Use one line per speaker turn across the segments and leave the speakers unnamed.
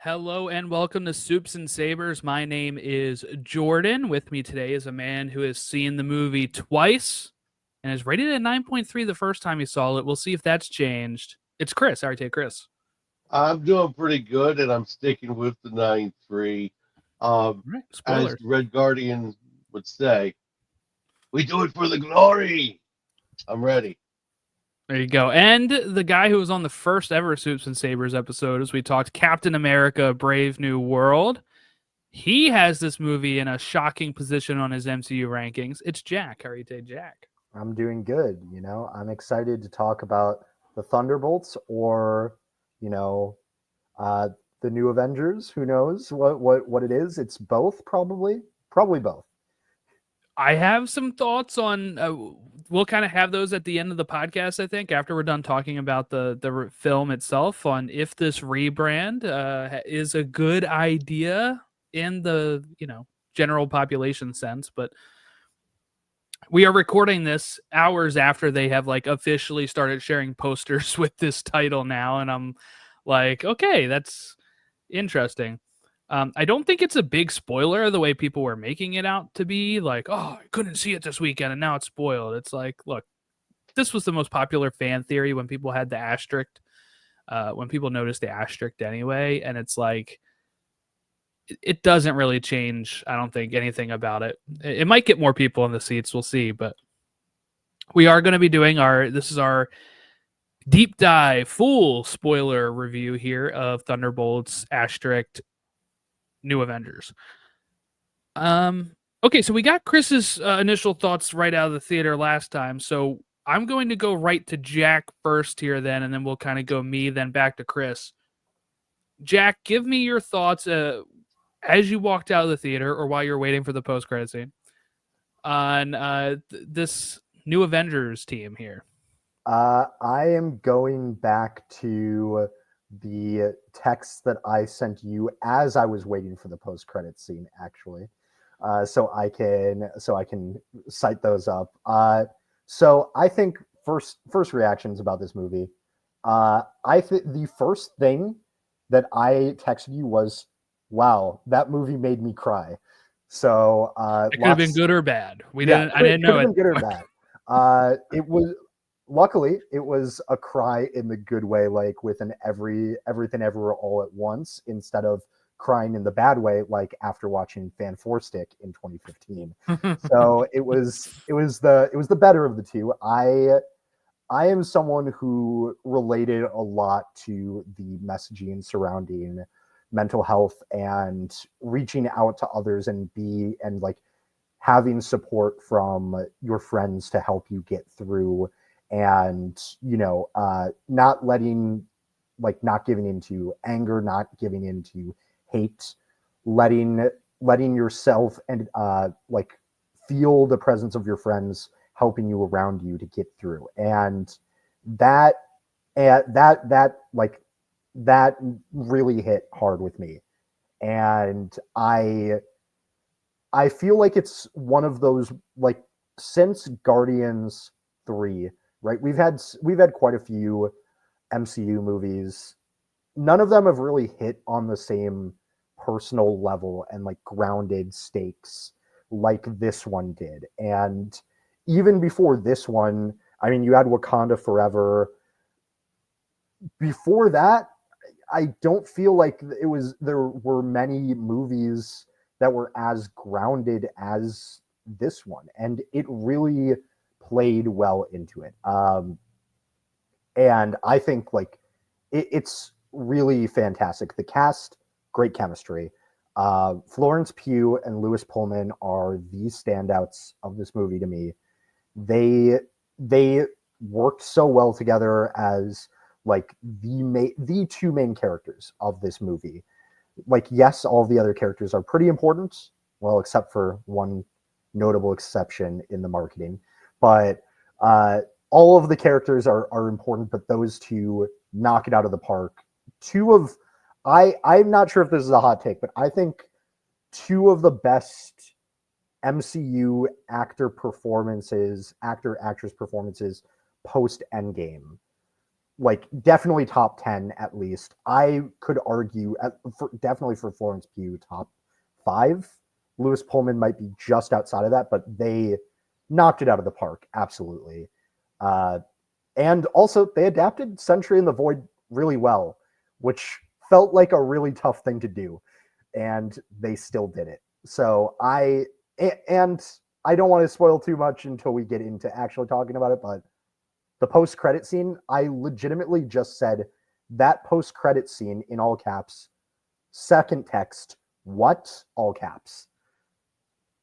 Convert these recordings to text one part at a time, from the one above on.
Hello and welcome to Soups and Sabers. My name is Jordan. With me today is a man who has seen the movie twice and is rated at 9.3 the first time he saw it. We'll see if that's changed. It's Chris. All right, take Chris.
I'm doing pretty good, and I'm sticking with the 9-3. Um,
All right,
as
spoilers.
the Red Guardian would say, we do it for the glory. I'm ready.
There you go. And the guy who was on the first ever Soups and Sabers episode, as we talked Captain America Brave New World, he has this movie in a shocking position on his MCU rankings. It's Jack. How are you today, Jack?
I'm doing good. I'm excited to talk about the Thunderbolts or, you know, uh, the new Avengers. Who knows what it is? It's both, probably both.
I have some thoughts on. We'll kind of have those at the end of the podcast. I think after we're done talking about the film itself, on if this rebrand is a good idea in the general population sense. But we are recording this hours after they have like officially started sharing posters with this title now, and I'm like, okay, that's interesting. I don't think it's a big spoiler the way people were making it out to be. Like, oh, I couldn't see it this weekend, and now it's spoiled. It's like, look, this was the most popular fan theory when people had the asterisk, when people noticed the asterisk anyway, and it's like, it doesn't really change. I don't think anything about it. It might get more people in the seats. We'll see, but we are going to be doing this is our deep dive full spoiler review here of Thunderbolts asterisk New Avengers. Okay, so we got Chris's initial thoughts right out of the theater last time. So I'm going to go right to Jack first here, then, and then we'll kind of go me, then back to Chris. Jack, give me your thoughts as you walked out of the theater or while you're waiting for the post credit scene on this new Avengers team here.
I am going back to the text that I sent you as I was waiting for the post-credit scene, actually, so I can cite those up. So I think first reactions about this movie. I think the first thing that I texted you was, "Wow, that movie made me cry." So
It could have been
lots,
good or bad.
yeah,
I didn't
could
know
have
it.
been good or bad. It was luckily it was a cry in the good way, like with an everything everywhere all at once, instead of crying in the bad way, like after watching Fan Four Stick in 2015. So it was the better of the two. I am someone who related a lot to the messaging surrounding mental health and reaching out to others and like having support from your friends to help you get through, and not giving into anger, not giving into hate, letting yourself and feel the presence of your friends helping you around you to get through. And that like that really hit hard with me. And I feel like it's one of those, like, since Guardians 3, right? We've had quite a few MCU movies. None of them have really hit on the same personal level and like grounded stakes like this one did. And even before this one, I mean, you had Wakanda Forever. Before that, I don't feel like there were many movies that were as grounded as this one, and it really played well into it. And I think like it's really fantastic. The cast, great chemistry. Florence Pugh and Lewis Pullman are the standouts of this movie to me. They worked so well together as like the two main characters of this movie. Like, yes, all the other characters are pretty important, well, except for one notable exception in the marketing. But all of the characters are important, but those two knock it out of the park. Two of I'm not sure if this is a hot take, but I think two of the best MCU actor actress performances post Endgame. like definitely top 10 at least. I could argue definitely for Florence Pugh top 5. Lewis Pullman might be just outside of that, but they knocked it out of the park, absolutely. And also they adapted Sentry in the Void really well, which felt like a really tough thing to do, and they still did it. So I don't want to spoil too much until we get into actually talking about it, but the post-credit scene, I legitimately just said that post-credit scene in all caps, second text, what? All caps.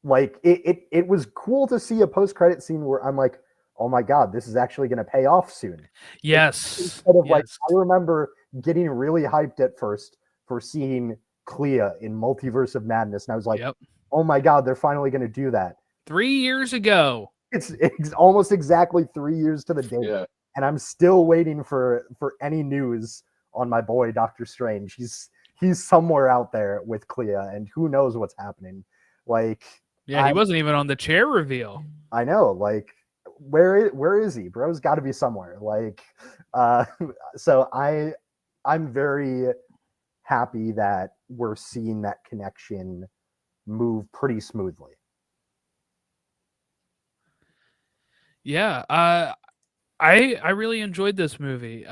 Like it was cool to see a post-credit scene where I'm like, oh my God, this is actually going to pay off soon.
Yes.
Instead of like,
Yes.
I remember getting really hyped at first for seeing Clea in Multiverse of Madness. And I was like,
Yep.
oh my God, they're finally going to do that.
3 years ago.
It's almost exactly 3 years to the date.
Yeah.
And I'm still waiting for any news on my boy, Doctor Strange. He's somewhere out there with Clea, and who knows what's happening. Like,
Yeah, he wasn't even on the chair reveal.
I know, like, where is he? Bro's got to be somewhere. Like, so I'm very happy that we're seeing that connection move pretty smoothly.
Yeah, I really enjoyed this movie.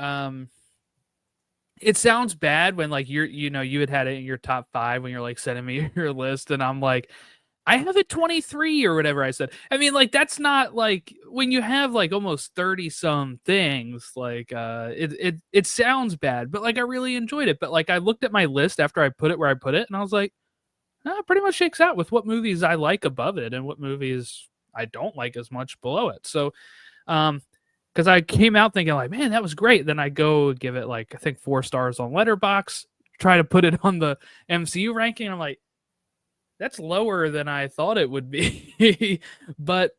It sounds bad when like you had it in your top 5 when you're like sending me your list, and I'm like, I have it 23 or whatever I said. I mean, like that's not like when you have like almost 30 some things. Like, it sounds bad, but like I really enjoyed it. But like I looked at my list after I put it where I put it, and I was like, no, it pretty much shakes out with what movies I like above it and what movies I don't like as much below it. So, because I came out thinking like, man, that was great. Then I go give it like I think 4 stars on Letterboxd, try to put it on the MCU ranking. I'm like, that's lower than I thought it would be, but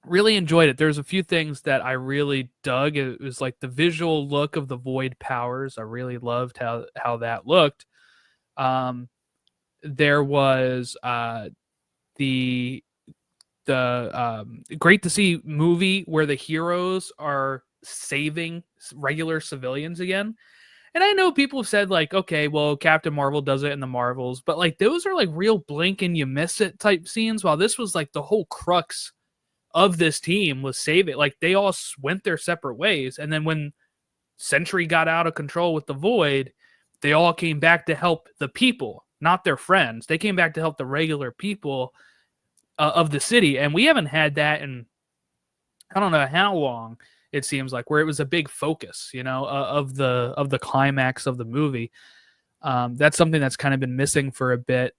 really enjoyed it. There's a few things that I really dug. It was like the visual look of the Void powers. I really loved how that looked. There was the great to see movie where the heroes are saving regular civilians again. And I know people have said like, okay, well, Captain Marvel does it in the Marvels, but like those are like real blink and you miss it type scenes. While this was like the whole crux of this team was save it. Like they all went their separate ways, and then when Sentry got out of control with the Void, they all came back to help the people, not their friends. They came back to help the regular people of the city, and we haven't had that in I don't know how long. It seems like where it was a big focus, of the climax of the movie. That's something that's kind of been missing for a bit.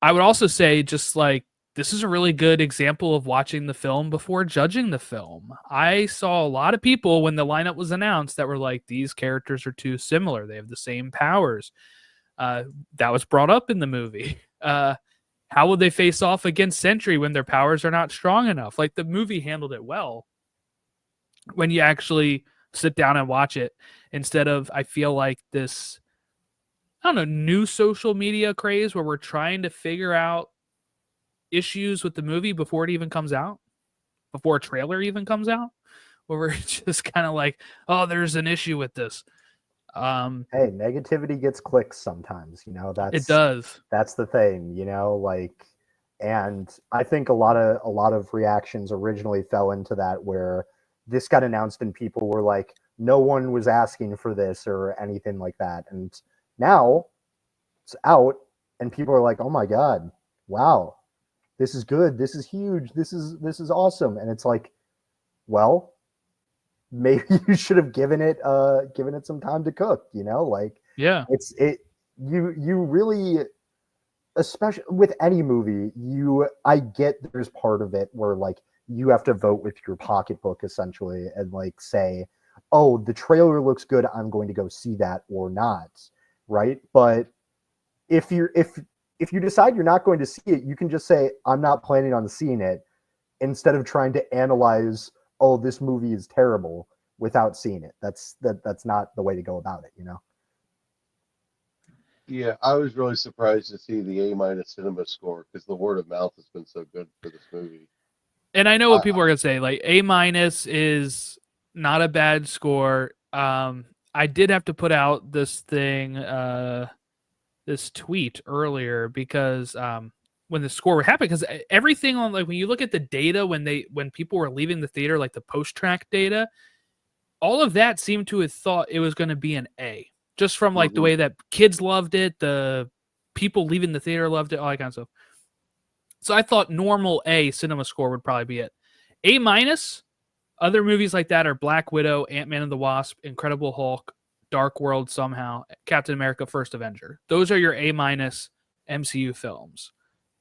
I would also say just like this is a really good example of watching the film before judging the film. I saw a lot of people when the lineup was announced that were like, these characters are too similar. They have the same powers. That was brought up in the movie. How will they face off against Sentry when their powers are not strong enough? Like the movie handled it well when you actually sit down and watch it, instead of, I feel like this, I don't know, new social media craze where we're trying to figure out issues with the movie before it even comes out, before a trailer even comes out, where we're just kind of like, oh, there's an issue with this.
Hey, negativity gets clicks sometimes,
It does.
that's the thing, like, and I think a lot of reactions originally fell into that, where this got announced and people were like, no one was asking for this or anything like that. And now it's out and people are like, oh my God, wow, this is good. This is huge. This is awesome. And it's like, well, maybe you should have given it some time to cook, like,
Yeah.
You really, especially with any movie, I get there's part of it where like you have to vote with your pocketbook essentially and like say, oh, the trailer looks good, I'm going to go see that or not, right? But if you decide you're not going to see it, you can just say, I'm not planning on seeing it, instead of trying to analyze, oh, this movie is terrible without seeing it. That's not the way to go about it,
Yeah, I was really surprised to see the A- cinema score because the word of mouth has been so good for this movie.
And I know what people are going to say, like A- is Not a bad score. I did have to put out this thing, this tweet earlier because when the score happened, because everything on, like, when you look at the data when people were leaving the theater, like the post-track data, all of that seemed to have thought it was going to be an A, just from like the way that kids loved it, the people leaving the theater loved it, all that kind of stuff. So I thought normal A cinema score would probably be it. A minus. Other movies like that are Black Widow, Ant-Man and the Wasp, Incredible Hulk, Dark World somehow, Captain America: First Avenger. Those are your A minus MCU films.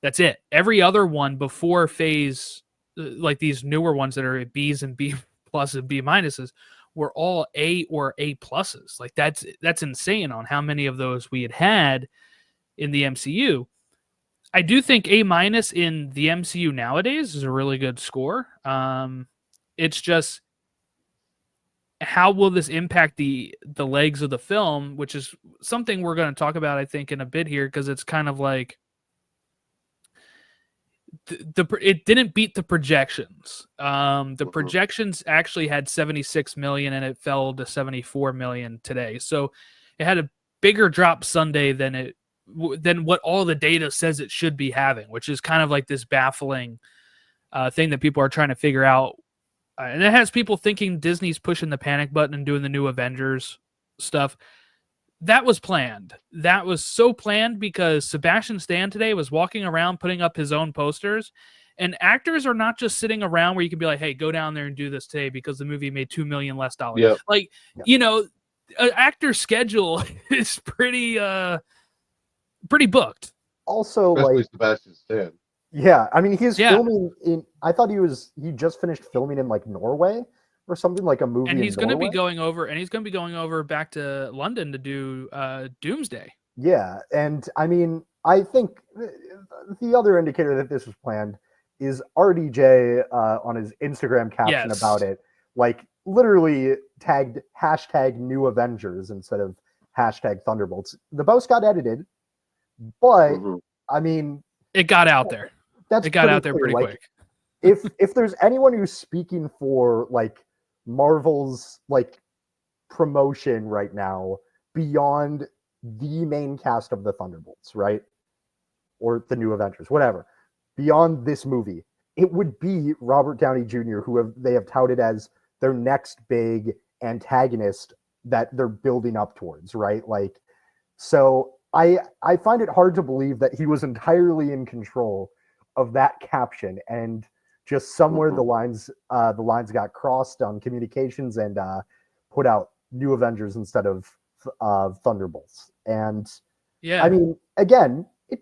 That's it. Every other one before phase, like these newer ones that are B's and B pluses and B minuses, were all A or A pluses. Like that's insane on how many of those we had in the MCU. I do think A minus in the MCU nowadays is a really good score. It's just, how will this impact the legs of the film, which is something we're going to talk about, I think, in a bit here, because it's kind of like it didn't beat the projections. The projections actually had 76 million and it fell to 74 million today. So it had a bigger drop Sunday than what all the data says it should be having, which is kind of like this baffling thing that people are trying to figure out. And it has people thinking Disney's pushing the panic button and doing the new Avengers stuff. That was planned. That was so planned because Sebastian Stan today was walking around putting up his own posters. And actors are not just sitting around where you can be like, hey, go down there and do this today because the movie made $2 million less.
Yep.
Like, you know, an actor's schedule is pretty booked.
Also,
Especially
like
Sebastian Stan.
Yeah, I mean, he's filming in. I thought he just finished filming in like Norway or something, like a movie.
And he's
going to
be going over, back to London to do Doomsday.
Yeah, and I mean, I think the other indicator that this was planned is RDJ on his Instagram caption about it, like literally tagged hashtag New Avengers instead of hashtag Thunderbolts. The post got edited, but I mean,
it got out there.
It
got out there pretty quick.
if there's anyone who's speaking for like Marvel's like promotion right now beyond the main cast of the Thunderbolts, right? Or the New Avengers, whatever. Beyond this movie, it would be Robert Downey Jr., they have touted as their next big antagonist that they're building up towards, right? Like, so I find it hard to believe that he was entirely in control of that caption, and just somewhere the lines got crossed on communications and put out New Avengers instead of Thunderbolts. And I mean, again, it,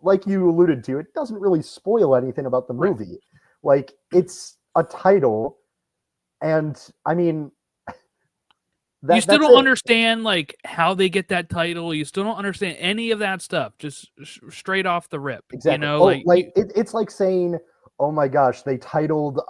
like you alluded to, it doesn't really spoil anything about the movie. Like, it's a title, and I mean,
you still don't understand like how they get that title. You still don't understand any of that stuff. Just straight off the rip.
Exactly.
You know,
it's like saying, "Oh my gosh, they titled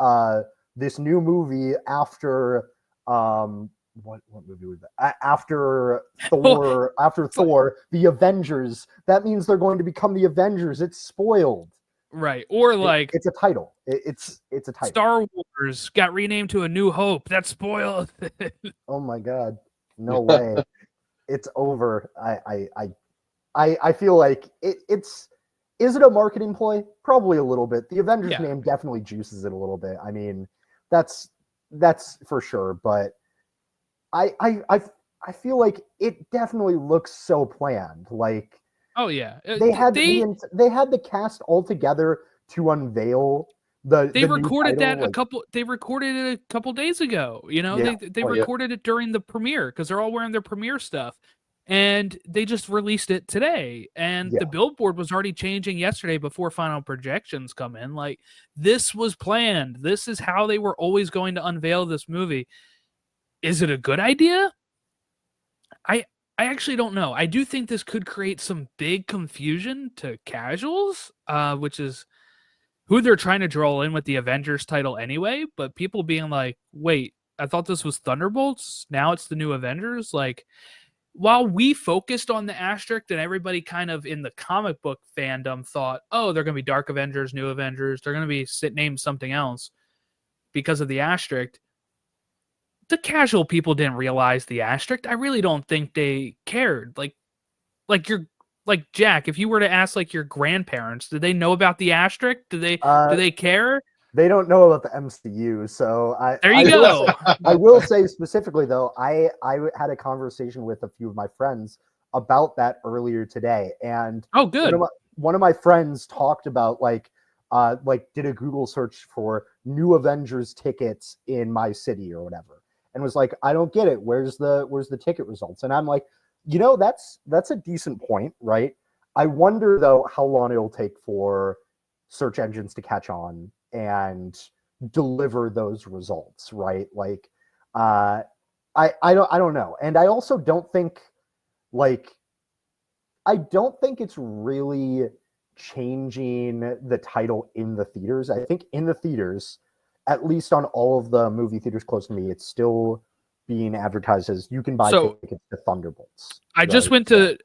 this new movie after what movie was that? After Thor, Thor, the Avengers. That means they're going to become the Avengers. It's spoiled."
Right. Or like
it's a title. It's a title.
Star Wars got renamed to A New Hope. That's spoiled.
Oh my god. No way. It's over. I feel like it's is it a marketing ploy? Probably a little bit. The Avengers name definitely juices it a little bit. I mean, that's for sure, but I feel like it definitely looks so planned. Like,
oh yeah,
they had the cast all together to unveil
they recorded that they recorded it a couple days ago. You know, they recorded it during the premiere because they're all wearing their premiere stuff, and they just released it today. And the billboard was already changing yesterday before final projections come in. Like, this was planned. This is how they were always going to unveil this movie. Is it a good idea? I actually don't know. I do think this could create some big confusion to casuals, which is who they're trying to draw in with the Avengers title anyway. But people being like, wait, I thought this was Thunderbolts. Now it's the New Avengers. Like, while we focused on the asterisk and everybody kind of in the comic book fandom thought, oh, they're going to be Dark Avengers, New Avengers. They're going to be named something else because of the asterisk. the casual people didn't realize the asterisk. I really don't think they cared. Like Jack, if you were to ask like your grandparents, did they know about the asterisk? Do they care?
They don't know about the MCU, so
There you go.
I will say specifically though, I had a conversation with a few of my friends about that earlier today, and
Oh, good.
one of my friends talked about like did a Google search for new Avengers tickets in my city or whatever, and was like, I don't get it. Where's the ticket results? And I'm like, that's a decent point, right? I wonder though how long it'll take for search engines to catch on and deliver those results, right? Like, I don't know, and I also don't think it's really changing the title in the theaters. I think in the theaters, at least on all of the movie theaters close to me, it's still being advertised as you can buy tickets to Thunderbolts.
I just went to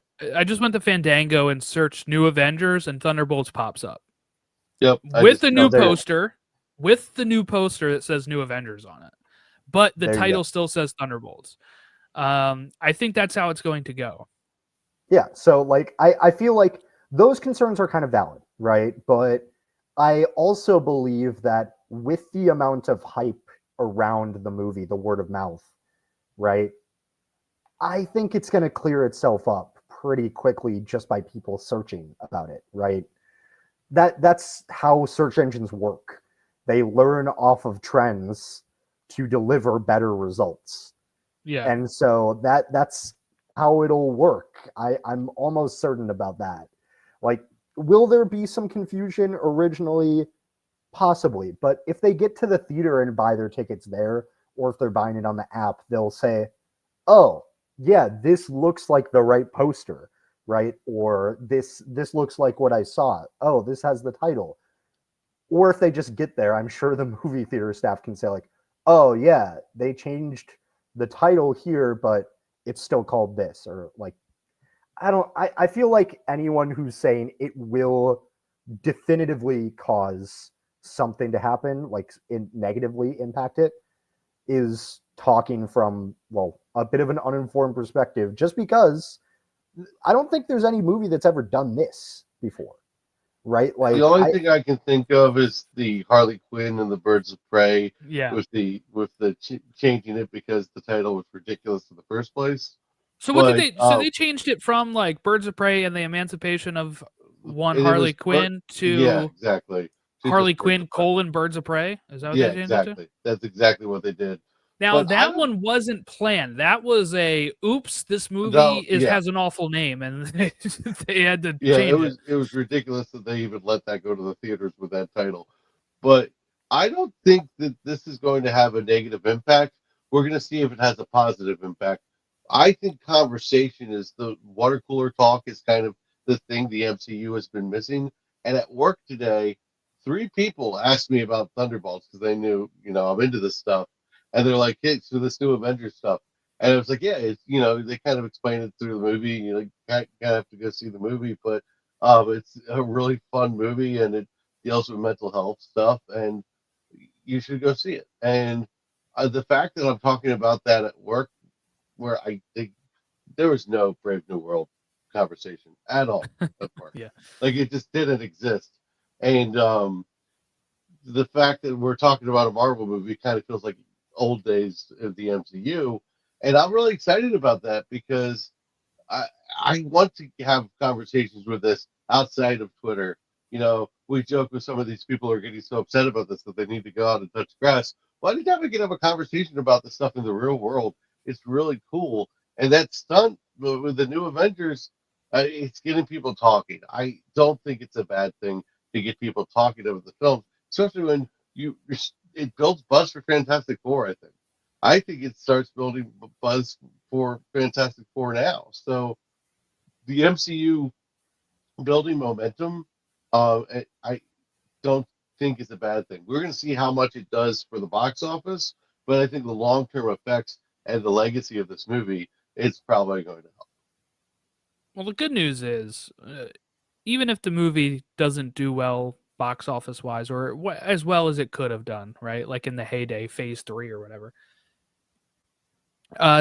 Fandango and searched New Avengers, and Thunderbolts pops up.
Yep.
With the new poster that says New Avengers on it. But the title still says Thunderbolts. I think that's how it's going to go.
Yeah, so like I feel like those concerns are kind of valid, right? But I also believe that with the amount of hype around the movie, the word of mouth, right? I think it's going to clear itself up pretty quickly just by people searching about it, right? That's how search engines work. They learn off of trends to deliver better results.
Yeah.
And so that's how it'll work. I'm almost certain about that. Like, will there be some confusion originally? Possibly. But if they get to the theater and buy their tickets there, or if they're buying it on the app, they'll say, oh, yeah, this looks like the right poster, right? Or this looks like what I saw. Oh, this has the title. Or if they just get there, I'm sure the movie theater staff can say like, oh yeah, they changed the title here, but it's still called this. Or like, I feel like anyone who's saying it will definitively cause something to happen, like negatively impact it, is talking from, well, a bit of an uninformed perspective, just because I don't think there's any movie that's ever done this before, right? Like,
the only thing I can think of is the Harley Quinn and the Birds of Prey.
Yeah.
With the changing it because the title was ridiculous in the first place.
So what did they? So they changed it from like Birds of Prey and the Emancipation of one Harley Quinn to
yeah, exactly.
Harley Quinn : Birds of Prey. Is that what they changed
exactly.
it to?
That's exactly what they did.
Now that one wasn't planned. That was a oops. This movie has an awful name, and they had to change it.
It was ridiculous that they even let that go to the theaters with that title. But I don't think that this is going to have a negative impact. We're going to see if it has a positive impact. I think conversation is the water cooler talk is kind of the thing the MCU has been missing. And at work today, 3 people asked me about Thunderbolts because they knew, I'm into this stuff. And they're like, hey, so this new Avengers stuff. And I was like, yeah, it's, they kind of explain it through the movie. You kind of have to go see the movie, but it's a really fun movie and it deals with mental health stuff and you should go see it. And the fact that I'm talking about that at work, where I think there was no Brave New World conversation at all at work.
Yeah.
Like it just didn't exist. And the fact that we're talking about a Marvel movie kind of feels like old days of the MCU. And I'm really excited about that because I want to have conversations with this outside of Twitter. We joke with some of these people who are getting so upset about this that they need to go out and touch grass. Why don't we get have a conversation about this stuff in the real world? It's really cool. And that stunt with the new Avengers, it's getting people talking. I don't think it's a bad thing to get people talking about the film, especially when it builds buzz for Fantastic Four, I think it starts building buzz for Fantastic Four now. So the MCU building momentum, I don't think it's a bad thing. We're going to see how much it does for the box office, but I think the long-term effects and the legacy of this movie is probably going to help.
Well, the good news is, even if the movie doesn't do well box office wise, or as well as it could have done, right? Like in the heyday, Phase 3 or whatever,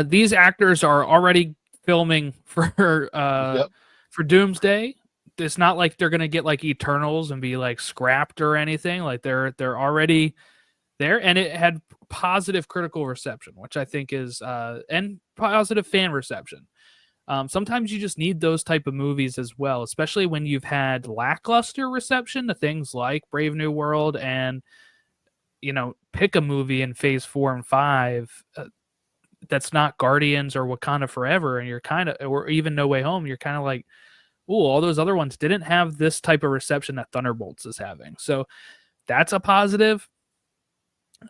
These actors are already filming
Yep.
for Doomsday. It's not like they're gonna get like Eternals and be like scrapped or anything. Like they're already there, and it had positive critical reception, which I think is and positive fan reception. Sometimes you just need those type of movies as well, especially when you've had lackluster reception to things like Brave New World, and pick a movie in Phase 4 and 5 that's not Guardians or Wakanda Forever, and you're kind of, or even No Way Home, you're kind of like, oh, all those other ones didn't have this type of reception that Thunderbolts is having. So that's a positive.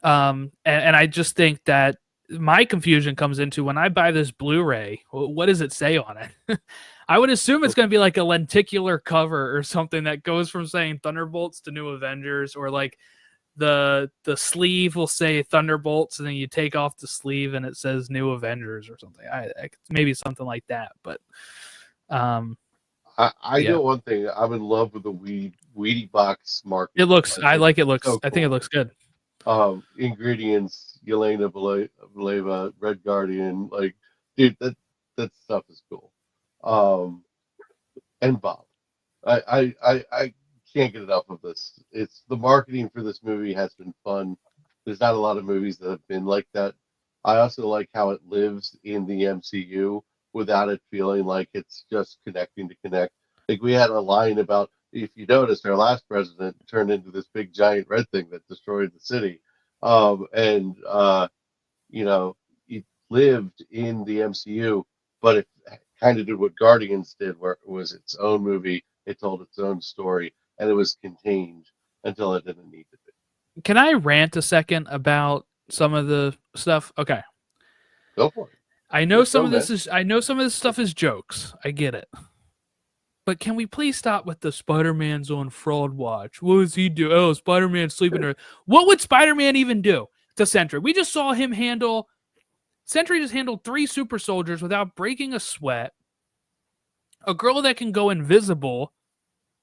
And I just think that my confusion comes into when I buy this Blu-ray, what does it say on it? I would assume it's going to be like a lenticular cover or something that goes from saying Thunderbolts to New Avengers, or like the sleeve will say Thunderbolts and then you take off the sleeve and it says New Avengers or something. Maybe something like that, but
I
yeah.
know one thing. I'm in love with the Weedy box market.
It looks. I like it. Looks.
So
I think it
cool.
looks good.
Ingredients: Yelena Beleva, Red Guardian. Like, dude, that stuff is cool. And Bob, I can't get enough of this. It's the marketing for this movie has been fun. There's not a lot of movies that have been like that. I also like how it lives in the MCU without it feeling like it's just connecting to connect. Like we had a line about, if you noticed, our last president turned into this big giant red thing that destroyed the city. It lived in the MCU, but it kind of did what Guardians did, where it was its own movie. It told its own story, and it was contained until it didn't need to be.
Can I rant a second about some of the stuff? Okay.
Go for it.
I know some of this stuff is jokes. I get it. But can we please stop with the Spider-Man's on fraud watch? What does he do? Oh, Spider-Man's sleeping there. What would Spider-Man even do to Sentry? We just saw him handle. Sentry just handled 3 super soldiers without breaking a sweat. A girl that can go invisible,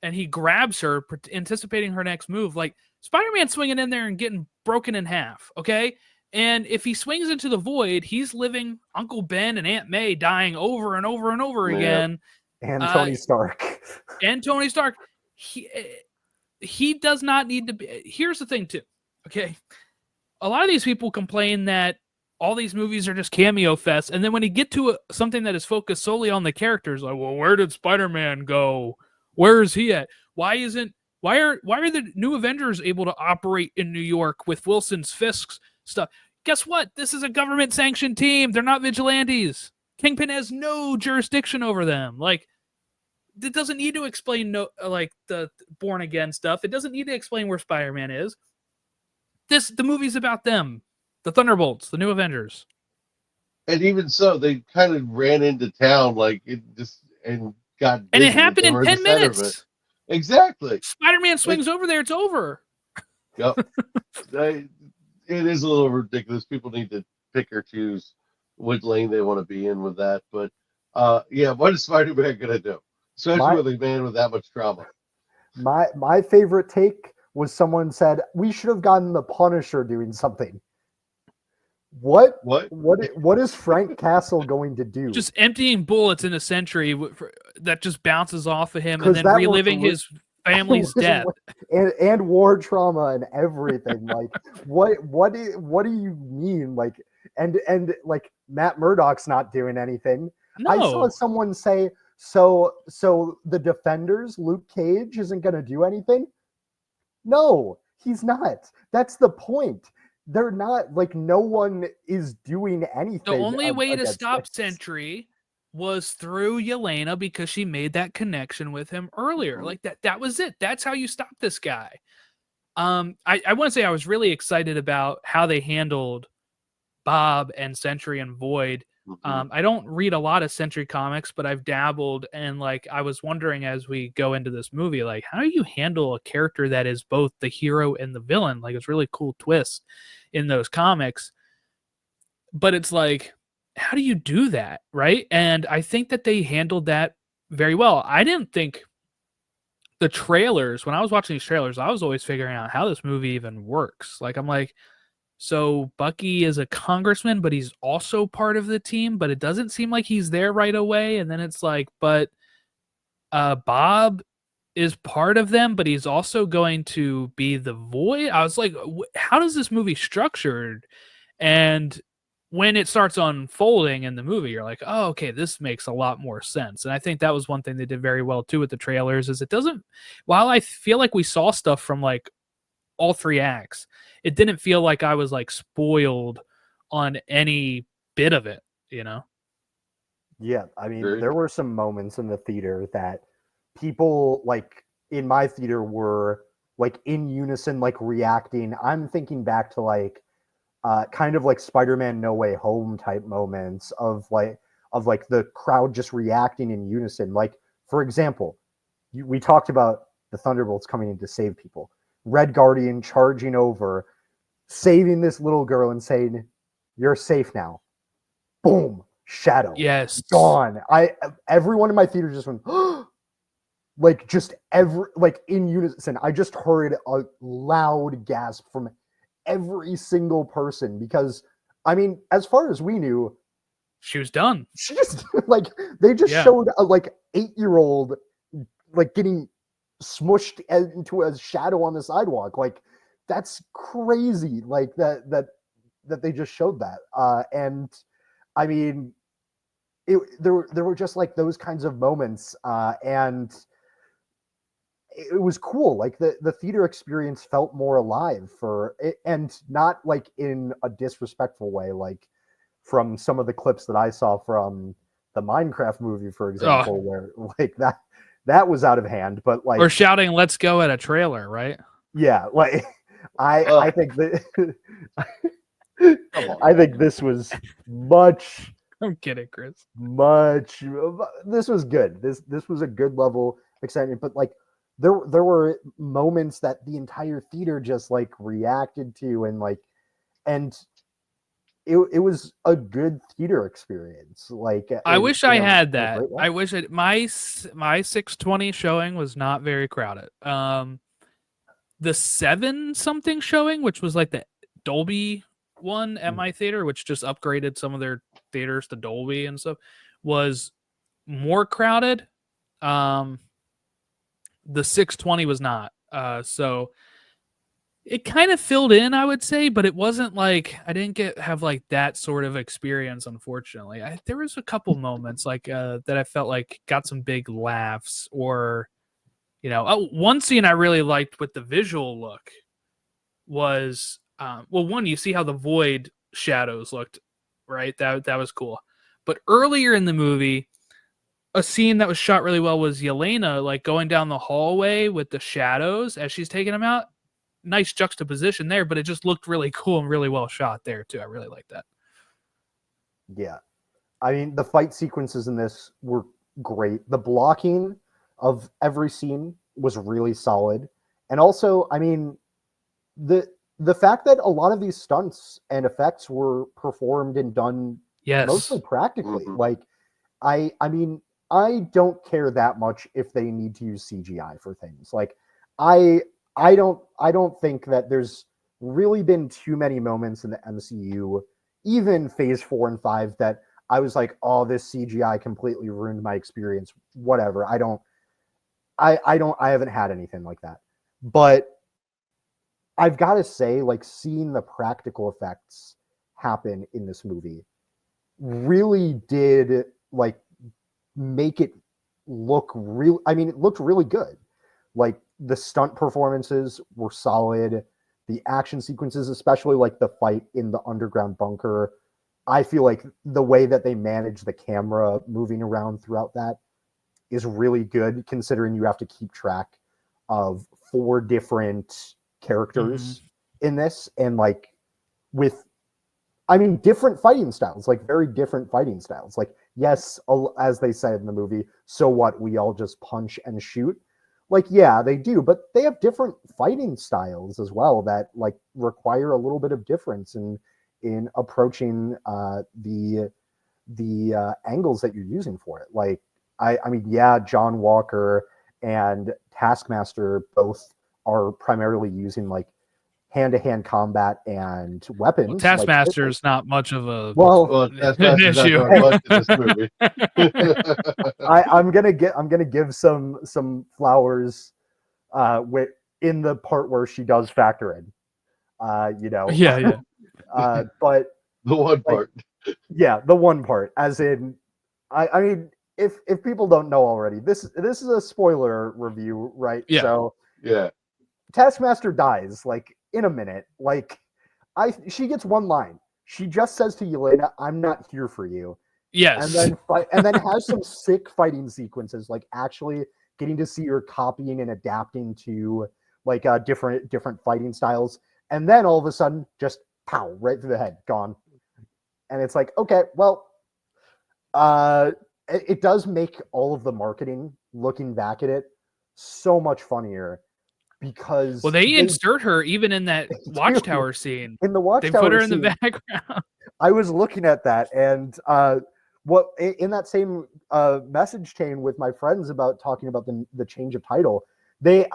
and he grabs her, anticipating her next move. Like, Spider-Man swinging in there and getting broken in half, okay? And if he swings into the void, he's living Uncle Ben and Aunt May dying over and over and over again.
And Tony Stark.
And Tony Stark. He does not need to be. Here's the thing, too. Okay. A lot of these people complain that all these movies are just cameo fests. And then when you get to something that is focused solely on the characters, like, well, where did Spider-Man go? Where is he at? Why are the New Avengers able to operate in New York with Wilson's Fisk's stuff? Guess what? This is a government-sanctioned team. They're not vigilantes. Kingpin has no jurisdiction over them. Like, it doesn't need to explain the Born Again stuff. It doesn't need to explain where Spider-Man is. The movie's about them, the Thunderbolts, the New Avengers.
And even so, they kind of ran into town like it just and got busy.
And it happened in 10 minutes.
Exactly.
Spider-Man swings over there. It's over.
Yep. It is a little ridiculous. People need to pick or choose what lane they want to be in with that. But what is Spider-Man going to do? Especially with a man with that much trauma.
My favorite take was someone said, we should have gotten the Punisher doing something. What is Frank Castle going to do?
Just emptying bullets in a Sentry that just bounces off of him, and then reliving his family's death
and war trauma and everything. Like, what do you mean? Like, and like Matt Murdock's not doing anything.
No.
I saw someone say, so the Defenders, Luke Cage, isn't going to do anything. No, he's not. That's the point. They're not, like, no one is doing anything.
The only way to stop Sentry was through Yelena, because she made that connection with him earlier. Like, that was it. That's how you stop this guy. I want to say I was really excited about how they handled Bob and Sentry and Void. I don't read a lot of Sentry comics, but I've dabbled, and like I was wondering as we go into this movie, like, how do you handle a character that is both the hero and the villain? Like, it's really cool twist in those comics, but it's like, how do you do that, right? And I think that they handled that very well. I didn't think the trailers, when I was watching these trailers, I was always figuring out how this movie even works. Like, I'm like, So Bucky is a congressman, but he's also part of the team, but it doesn't seem like he's there right away. And then it's like, but Bob is part of them, but he's also going to be the void. I was like, how does this movie structured? And when it starts unfolding in the movie, you're like, oh, okay, this makes a lot more sense. And I think that was one thing they did very well too with the trailers is it doesn't, while I feel like we saw stuff from like all three acts, it didn't feel like I was like spoiled on any bit of it, you know?
Yeah, I mean,
Agreed.
there were some moments in the theater that people like in my theater were like in unison, like reacting. I'm thinking back to like kind of like Spider-Man No Way Home type moments of like the crowd just reacting in unison. Like, for example, we talked about the Thunderbolts coming in to save people. Red Guardian charging over, saving this little girl and saying, "You're safe now." Boom, shadow.
Yes.
Gone. Everyone in my theater just went like just like in unison. I just heard a loud gasp from every single person because I mean, as far as we knew,
she was done.
She just like they just showed a like 8-year-old like getting smushed into a shadow on the sidewalk. Like that's crazy. Like that they just showed that. And I mean, there were just like those kinds of moments, and it was cool. Like the theater experience felt more alive for it, and not like in a disrespectful way, like from some of the clips that I saw from the Minecraft movie, for example, where like that was out of hand. But like,
or shouting "Let's go" at a trailer, right?
Yeah, like I think that I think this was much.
I'm kidding, Chris.
This was good. This was a good level excitement, but like there were moments that the entire theater just like reacted to, and it was a good theater experience. Like
I wish I had that. I wish my 620 showing was not very crowded. The 7 something showing, which was like the Dolby one at my theater, which just upgraded some of their theaters to Dolby and stuff, was more crowded. The 620 was not. So it kind of filled in, I would say, but it wasn't like I didn't have like that sort of experience, unfortunately. There was a couple moments like that I felt like got some big laughs, or one scene I really liked with the visual look was one, you see how the void shadows looked, right? That was cool. But earlier in the movie, a scene that was shot really well was Yelena like going down the hallway with the shadows as she's taking them out. Nice juxtaposition there, but it just looked really cool and really well shot there too. I really like that.
Yeah. I mean, the fight sequences in this were great. The blocking of every scene was really solid. And also, I mean, the fact that a lot of these stunts and effects were performed and done mostly practically. Mm-hmm. Like I mean, I don't care that much if they need to use CGI for things. Like I don't think that there's really been too many moments in the MCU, even phase 4 and 5, that I was like, oh, this CGI completely ruined my experience. Whatever. I haven't had anything like that. But I've got to say, like, seeing the practical effects happen in this movie really did like make it look real. I mean, it looked really good. Like the stunt performances were solid. The action sequences, especially like the fight in the underground bunker, I feel like the way that they manage the camera moving around throughout that is really good, considering you have to keep track of 4 different characters in this, and like with, I mean, different fighting styles, like very different fighting styles. Like, yes, as they said in the movie, so what? We all just punch and shoot. Like, yeah, they do, but they have different fighting styles as well that like require a little bit of difference in approaching the angles that you're using for it. Like, I mean, yeah, John Walker and Taskmaster both are primarily using like hand-to-hand combat and weapons.
Well,
like
Taskmaster is not much of a
Well, that's not
issue.
doing much in this movie.
I'm gonna give some flowers in the part where she does factor in.
Yeah.
But
The one
like,
part.
yeah, the one part, as in, I mean, if people don't know already, this is a spoiler review, right?
Yeah.
So
Yeah.
Taskmaster dies like in a minute. Like, she gets one line. She just says to Yelena, "I'm not here for you."
Yes.
And then has some sick fighting sequences, like actually getting to see her copying and adapting to like different fighting styles. And then all of a sudden, just pow, right through the head, gone. And it's like, okay, well, it does make all of the marketing, looking back at it, so much funnier because
Well, they insert her even in that watchtower scene.
In the watchtower,
they put her in
scene,
the background.
I was looking at that, and what in that same message chain with my friends about talking about the change of title, they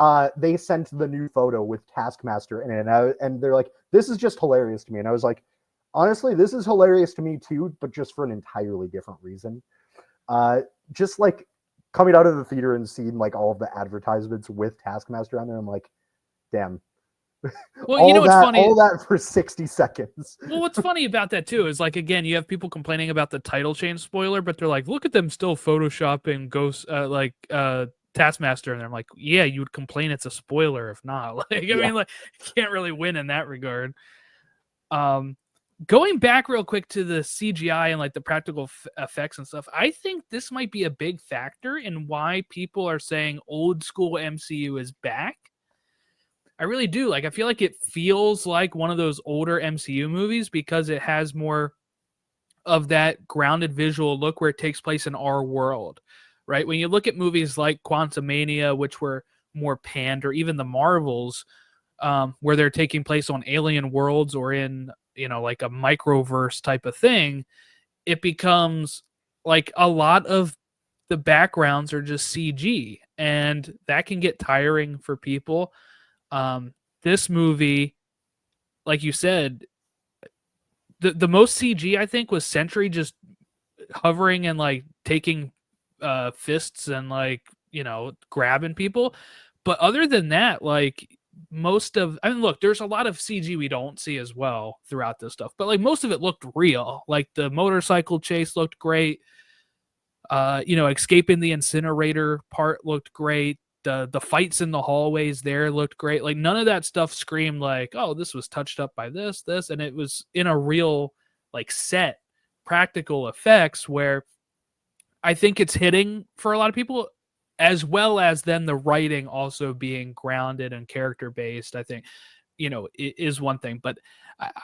sent the new photo with Taskmaster in it, and they're like, "This is just hilarious to me," and I was like, honestly, this is hilarious to me too, but just for an entirely different reason. Just like coming out of the theater and seeing like all of the advertisements with Taskmaster on there, I'm like, damn.
Well, you know what's funny?
All that for 60 seconds.
Well, what's funny about that too is like, again, you have people complaining about the title change spoiler, but they're like, look at them still photoshopping Ghost Taskmaster, and I'm like, yeah, you would complain it's a spoiler if not. Like, I mean, like, you can't really win in that regard. Going back real quick to the CGI and like the practical effects and stuff, I think this might be a big factor in why people are saying old school MCU is back. I really do. Like, I feel like it feels like one of those older MCU movies because it has more of that grounded visual look where it takes place in our world, right? When you look at movies like Quantumania, which were more panned, or even the Marvels, where they're taking place on alien worlds or in, like a microverse type of thing, it becomes like a lot of the backgrounds are just CG, and that can get tiring for people. This movie, like you said, the most CG I think was Sentry just hovering and like taking fists and like, grabbing people. But other than that, like, look, there's a lot of CG we don't see as well throughout this stuff, but like most of it looked real. Like the motorcycle chase looked great. Escaping the incinerator part looked great. The fights in the hallways there looked great. Like none of that stuff screamed like, oh, this was touched up by this, and it was in a real like set practical effects where I think it's hitting for a lot of people, as well as then the writing also being grounded and character based. I think, is one thing, but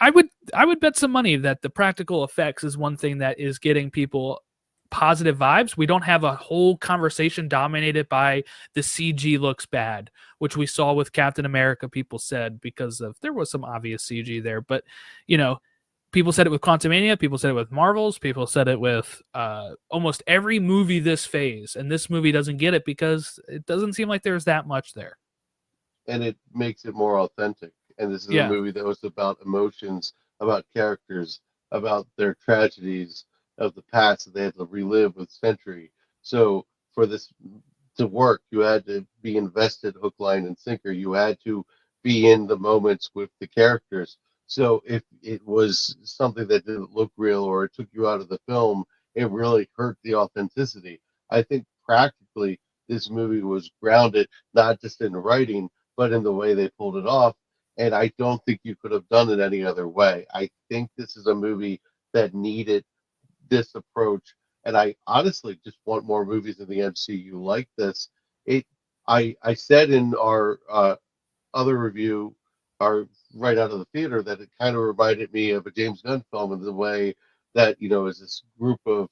I would bet some money that the practical effects is one thing that is getting people positive vibes. We don't have a whole conversation dominated by the CG looks bad, which we saw with Captain America. People said because of there was some obvious CG there, but people said it with Quantumania, people said it with Marvels, people said it with almost every movie this phase, and this movie doesn't get it because it doesn't seem like there's that much there.
And it makes it more authentic. And this is a movie that was about emotions, about characters, about their tragedies of the past that they had to relive with Sentry. So for this to work, you had to be invested hook, line, and sinker. You had to be in the moments with the characters. So if it was something that didn't look real or it took you out of the film, it really hurt the authenticity. I think practically this movie was grounded not just in writing, but in the way they pulled it off. And I don't think you could have done it any other way. I think this is a movie that needed this approach. And I honestly just want more movies in the MCU like this. I said in our other review, our right out of the theater, that it kind of reminded me of a James Gunn film in the way that, is this group of,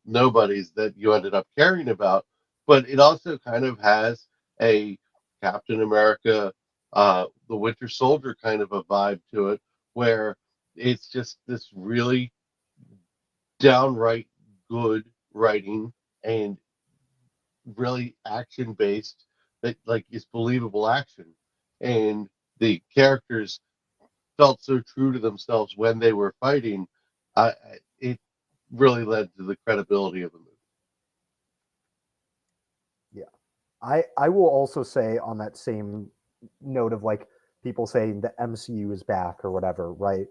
nobodies that you ended up caring about. But it also kind of has a Captain America, the Winter Soldier kind of a vibe to it, where it's just this really downright good writing and really action based that like is believable action. And the characters felt so true to themselves when they were fighting. It really led to the credibility of the movie.
I will also say on that same note of like people saying the MCU is back or whatever, right?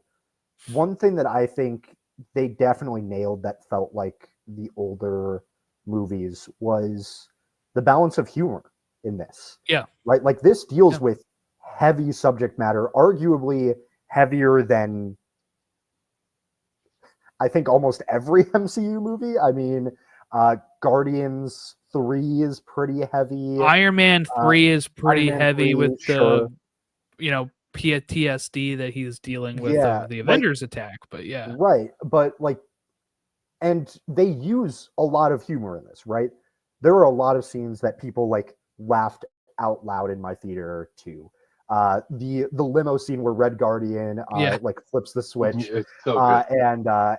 One thing that I think they definitely nailed that felt like the older movies was the balance of humor in this.
Yeah.
Right? Like this deals
Yeah.
with heavy subject matter, arguably heavier than I think almost every MCU movie. I mean, Guardians 3 is pretty heavy.
Iron Man 3 is pretty
Man
heavy
3,
with
sure.
the PTSD that he's dealing with
Yeah,
of the
like
Avengers attack, but yeah.
right, but like, and they use a lot of humor in this, right? There were a lot of scenes that people like laughed out loud in my theater too. The limo scene where Red Guardian
Yeah.
like flips the switch,
It's so good.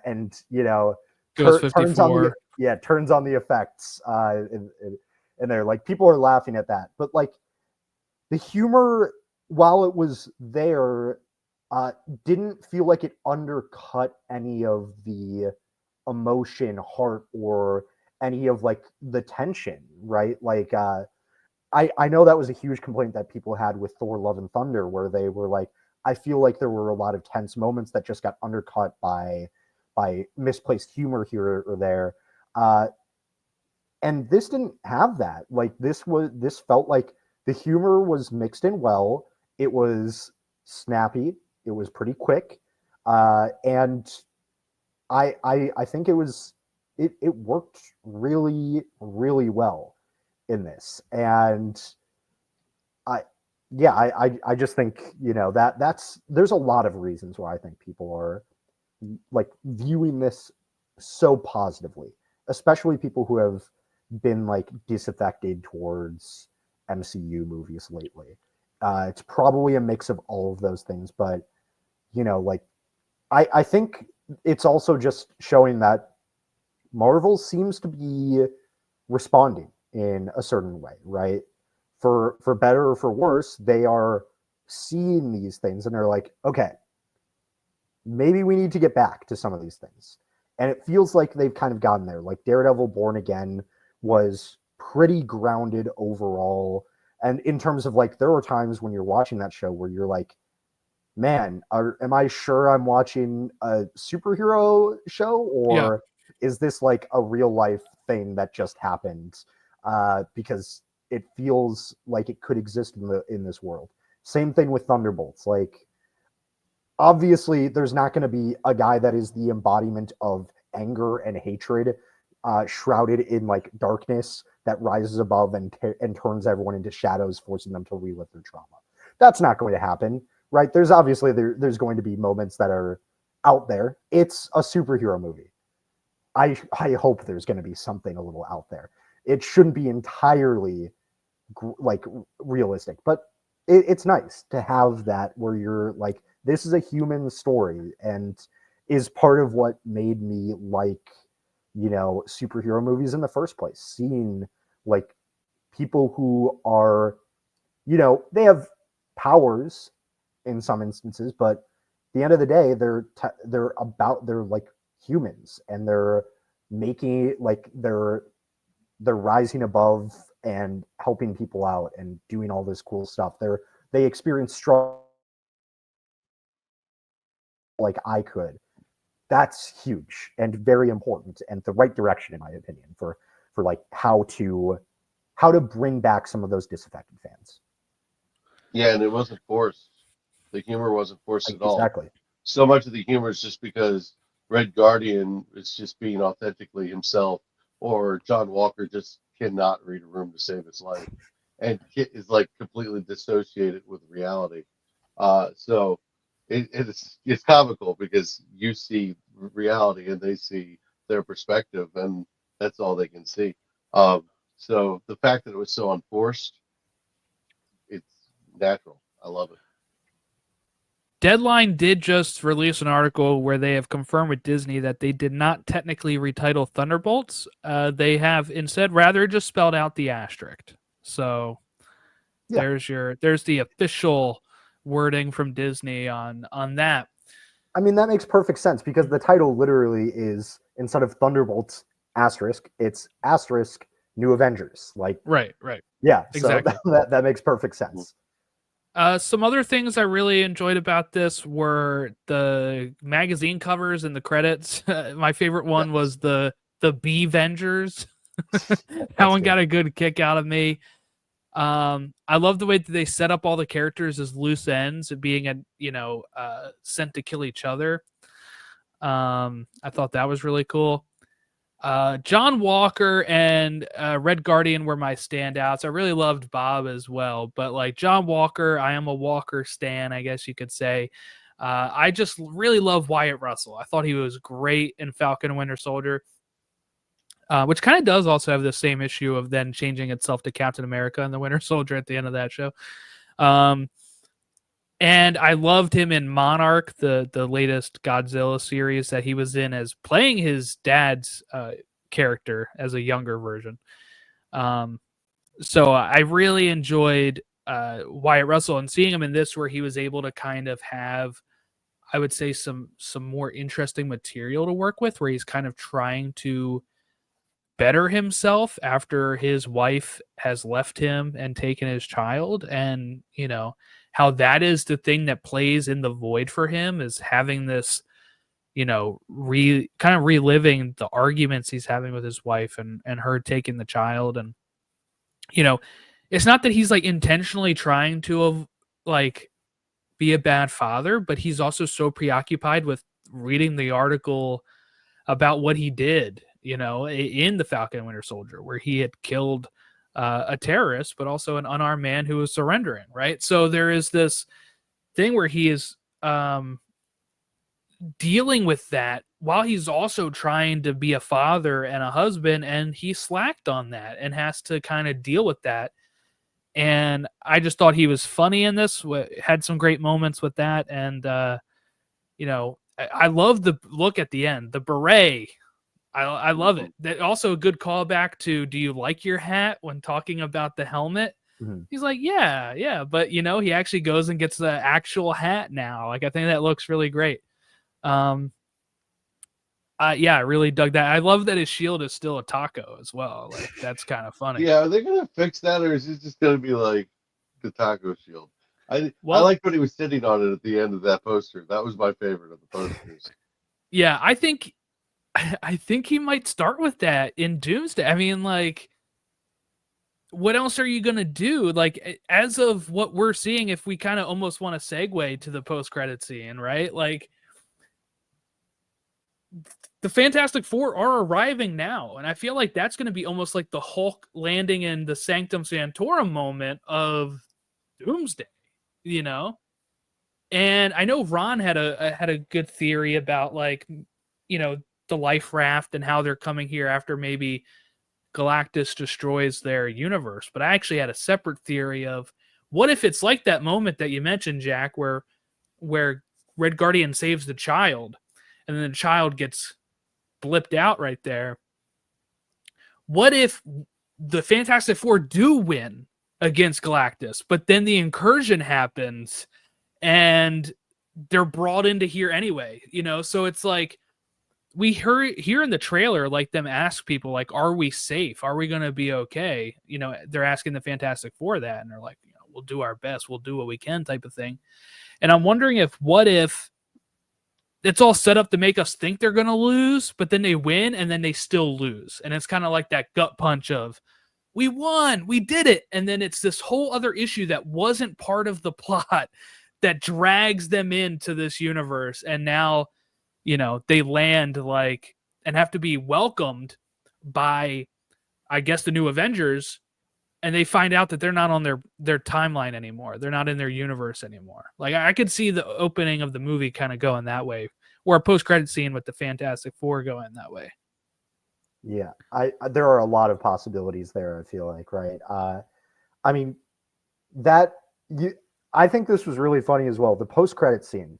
and you know
Goes
turns on the
54.
turns on the effects in there. Like people are laughing at that, but like the humor, while it was there, didn't feel like it undercut any of the emotion, heart, or any of like the tension, right? Like I know that was a huge complaint that people had with Thor: Love and Thunder, where they were like, I feel like there were a lot of tense moments that just got undercut by misplaced humor here or there. And this didn't have that. Like this felt like the humor was mixed in well. It was snappy. It was pretty quick, and I think it worked really really well in this. And I just think that's there's a lot of reasons why I think people are like viewing this so positively, especially people who have been like disaffected towards MCU movies lately. It's probably a mix of all of those things, but like I think it's also just showing that Marvel seems to be responding in a certain way, right? For better or for worse, they are seeing these things and they're like, okay, maybe we need to get back to some of these things. And it feels like they've kind of gotten there. Like Daredevil Born Again was pretty grounded overall. And in terms of like, there were times when you're watching that show where you're like, man, am I sure I'm watching a superhero show, or is this like a real life thing that just happened? Because it feels like it could exist in this world. Same thing with Thunderbolts. Like, obviously, there's not going to be a guy that is the embodiment of anger and hatred, shrouded in like darkness that rises above and turns everyone into shadows, forcing them to relive their trauma. That's not going to happen, right? There's obviously there's going to be moments that are out there. It's a superhero movie. I hope there's going to be something a little out there. It shouldn't be entirely like realistic, but it's nice to have that where you're like, this is a human story, and is part of what made me like superhero movies in the first place. Seeing like people who are they have powers in some instances, but at the end of the day, they're like humans, and they're making like they're rising above and helping people out and doing all this cool stuff. They experience struggle like I could. That's huge and very important, and the right direction, in my opinion, for like how to bring back some of those disaffected fans.
Yeah, and it wasn't forced. The humor wasn't forced at all.
Exactly.
So much of the humor is just because Red Guardian is just being authentically himself, or John Walker just cannot read a room to save his life, and Kit is like completely dissociated with reality. So it's comical because you see reality and they see their perspective, and that's all they can see. So the fact that it was so unforced, it's natural. I love it.
Deadline did just release an article where they have confirmed with Disney that they did not technically retitle Thunderbolts. They have instead rather just spelled out the asterisk. So there's the official wording from Disney on that.
I mean, that makes perfect sense because the title literally is, instead of Thunderbolts asterisk, it's asterisk New Avengers. Like,
Right.
yeah,
Exactly.
So that makes perfect sense.
Some other things I really enjoyed about this were the magazine covers and the credits. My favorite one was the B-Vengers. That one got a good kick out of me. I love the way that they set up all the characters as loose ends, being sent to kill each other. I thought that was really cool. John Walker and Red Guardian were my standouts. I really loved Bob as well, but like John Walker, I am a Walker stan, I guess you could say. I just really love Wyatt Russell. I thought he was great in Falcon and Winter Soldier, which kind of does also have the same issue of then changing itself to Captain America and the Winter Soldier at the end of that show. And I loved him in Monarch, the latest Godzilla series that he was in, as playing his dad's character as a younger version. So I really enjoyed Wyatt Russell, and seeing him in this where he was able to kind of have, I would say, some more interesting material to work with, where he's kind of trying to better himself after his wife has left him and taken his child. And, how that is the thing that plays in the void for him, is having this, kind of reliving the arguments he's having with his wife and her taking the child. And, it's not that he's like intentionally trying to like be a bad father, but he's also so preoccupied with reading the article about what he did, in the Falcon and Winter Soldier, where he had killed a terrorist, but also an unarmed man who was surrendering, right? So there is this thing where he is dealing with that while he's also trying to be a father and a husband, and he slacked on that and has to kind of deal with that. And I just thought he was funny in this, had some great moments with that. And, I love the look at the end, the beret. I love it. That also a good callback to, do you like your hat, when talking about the helmet? Mm-hmm. He's like, yeah. But, he actually goes and gets the actual hat now. Like, I think that looks really great. I really dug that. I love that his shield is still a taco as well. Like, that's kind of funny.
Yeah, are they going to fix that, or is it just going to be like the taco shield? I liked when he was sitting on it at the end of that poster. That was my favorite of the posters.
Yeah, I think he might start with that in Doomsday. I mean, like, what else are you going to do? Like, as of what we're seeing, if we kind of almost want to segue to the post-credit scene, right? Like, the Fantastic Four are arriving now, and I feel like that's going to be almost like the Hulk landing in the Sanctum Sanctorum moment of Doomsday, And I know Ron had a good theory about, like, the life raft and how they're coming here after maybe Galactus destroys their universe. But I actually had a separate theory of, what if it's like that moment that you mentioned, Jack, where Red Guardian saves the child and then the child gets blipped out right there. What if the Fantastic Four do win against Galactus, but then the incursion happens and they're brought into here anyway, So it's like, we heard here in the trailer, like, them ask people, like, are we safe? Are we going to be okay? They're asking the Fantastic Four that, and they're like, we'll do our best. We'll do what we can, type of thing. And I'm wondering what if it's all set up to make us think they're going to lose, but then they win and then they still lose. And it's kind of like that gut punch of, we won, we did it. And then it's this whole other issue that wasn't part of the plot that drags them into this universe. And now, they land, like, and have to be welcomed by, I guess, the New Avengers, and they find out that they're not on their timeline anymore. They're not in their universe anymore. Like, I could see the opening of the movie kind of going that way, or a post-credit scene with the Fantastic Four going that way.
Yeah, there are a lot of possibilities there, I feel like, right? I mean, I think this was really funny as well. The post-credit scene,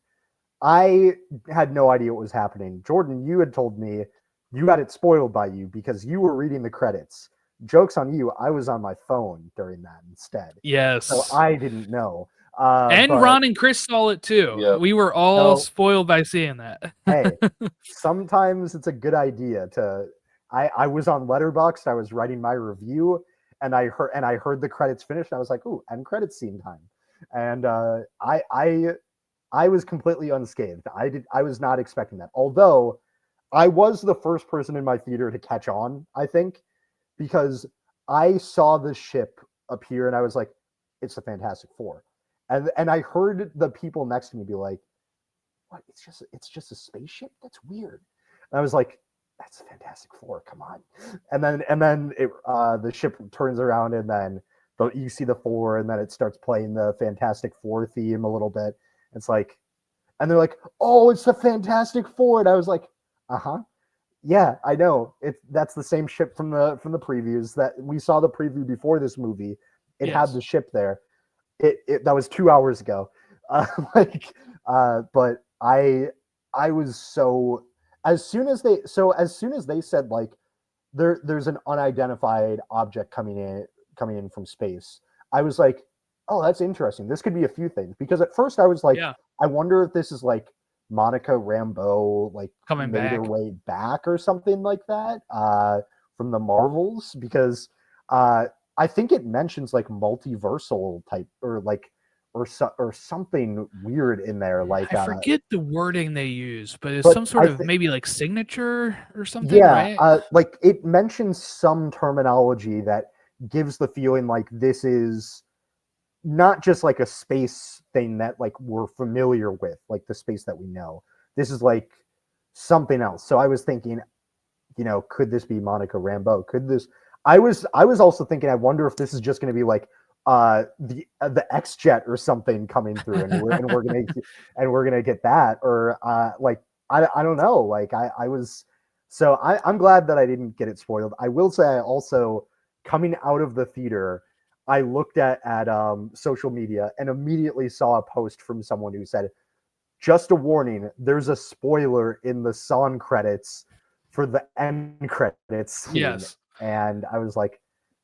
I had no idea what was happening. Jordan, you had told me you got it spoiled by you because you were reading the credits. Joke's on you. I was on my phone during that instead.
Yes.
So I didn't know.
And
but
Ron and Chris saw it too.
Yep.
We were all
So-
spoiled by seeing that.
hey, sometimes it's a good idea to. I was on Letterboxd. I was writing my review, and I heard the credits finished. And I was like, "Ooh, end credits scene time," and I was completely unscathed. I was not expecting that. Although I was the first person in my theater to catch on, I think, because I saw the ship appear and I was like, it's the Fantastic Four. And I heard the people next to me be like, what? It's just a spaceship? That's weird. And I was like, that's Fantastic Four, come on. And then the ship turns around and then you see the four and then it starts playing the Fantastic Four theme a little bit. It's like, and they're like, oh, it's the Fantastic Four. And I was like, uh-huh. Yeah, I know. That's the same ship from the previews that we saw the preview before this movie. It had the ship there. It that was 2 hours ago. But I was so as soon as they said like there's an unidentified object coming in from space, I was like, oh, that's interesting. This could be a few things, because at first I was like, I wonder if this is like Monica Rambeau like
coming
made
back.
her way back or something like that from the Marvels, because I think it mentions like multiversal type or something weird in there. Like
I forget the wording they use, but it's some sort of maybe like signature or something, right?
Like it mentions some terminology that gives the feeling like this is not just like a space thing that like we're familiar with, like the space that we know. This is like something else. So I was thinking, could this be Monica Rambeau? Could this? I was also thinking, I wonder if this is just going to be like the X-Jet or something coming through, and we're gonna get that, or like I don't know. Like I'm glad that I didn't get it spoiled. I will say I also, coming out of the theater, I looked at social media and immediately saw a post from someone who said, just a warning, there's a spoiler in the song credits for the end credits scene.
Yes.
And I was like,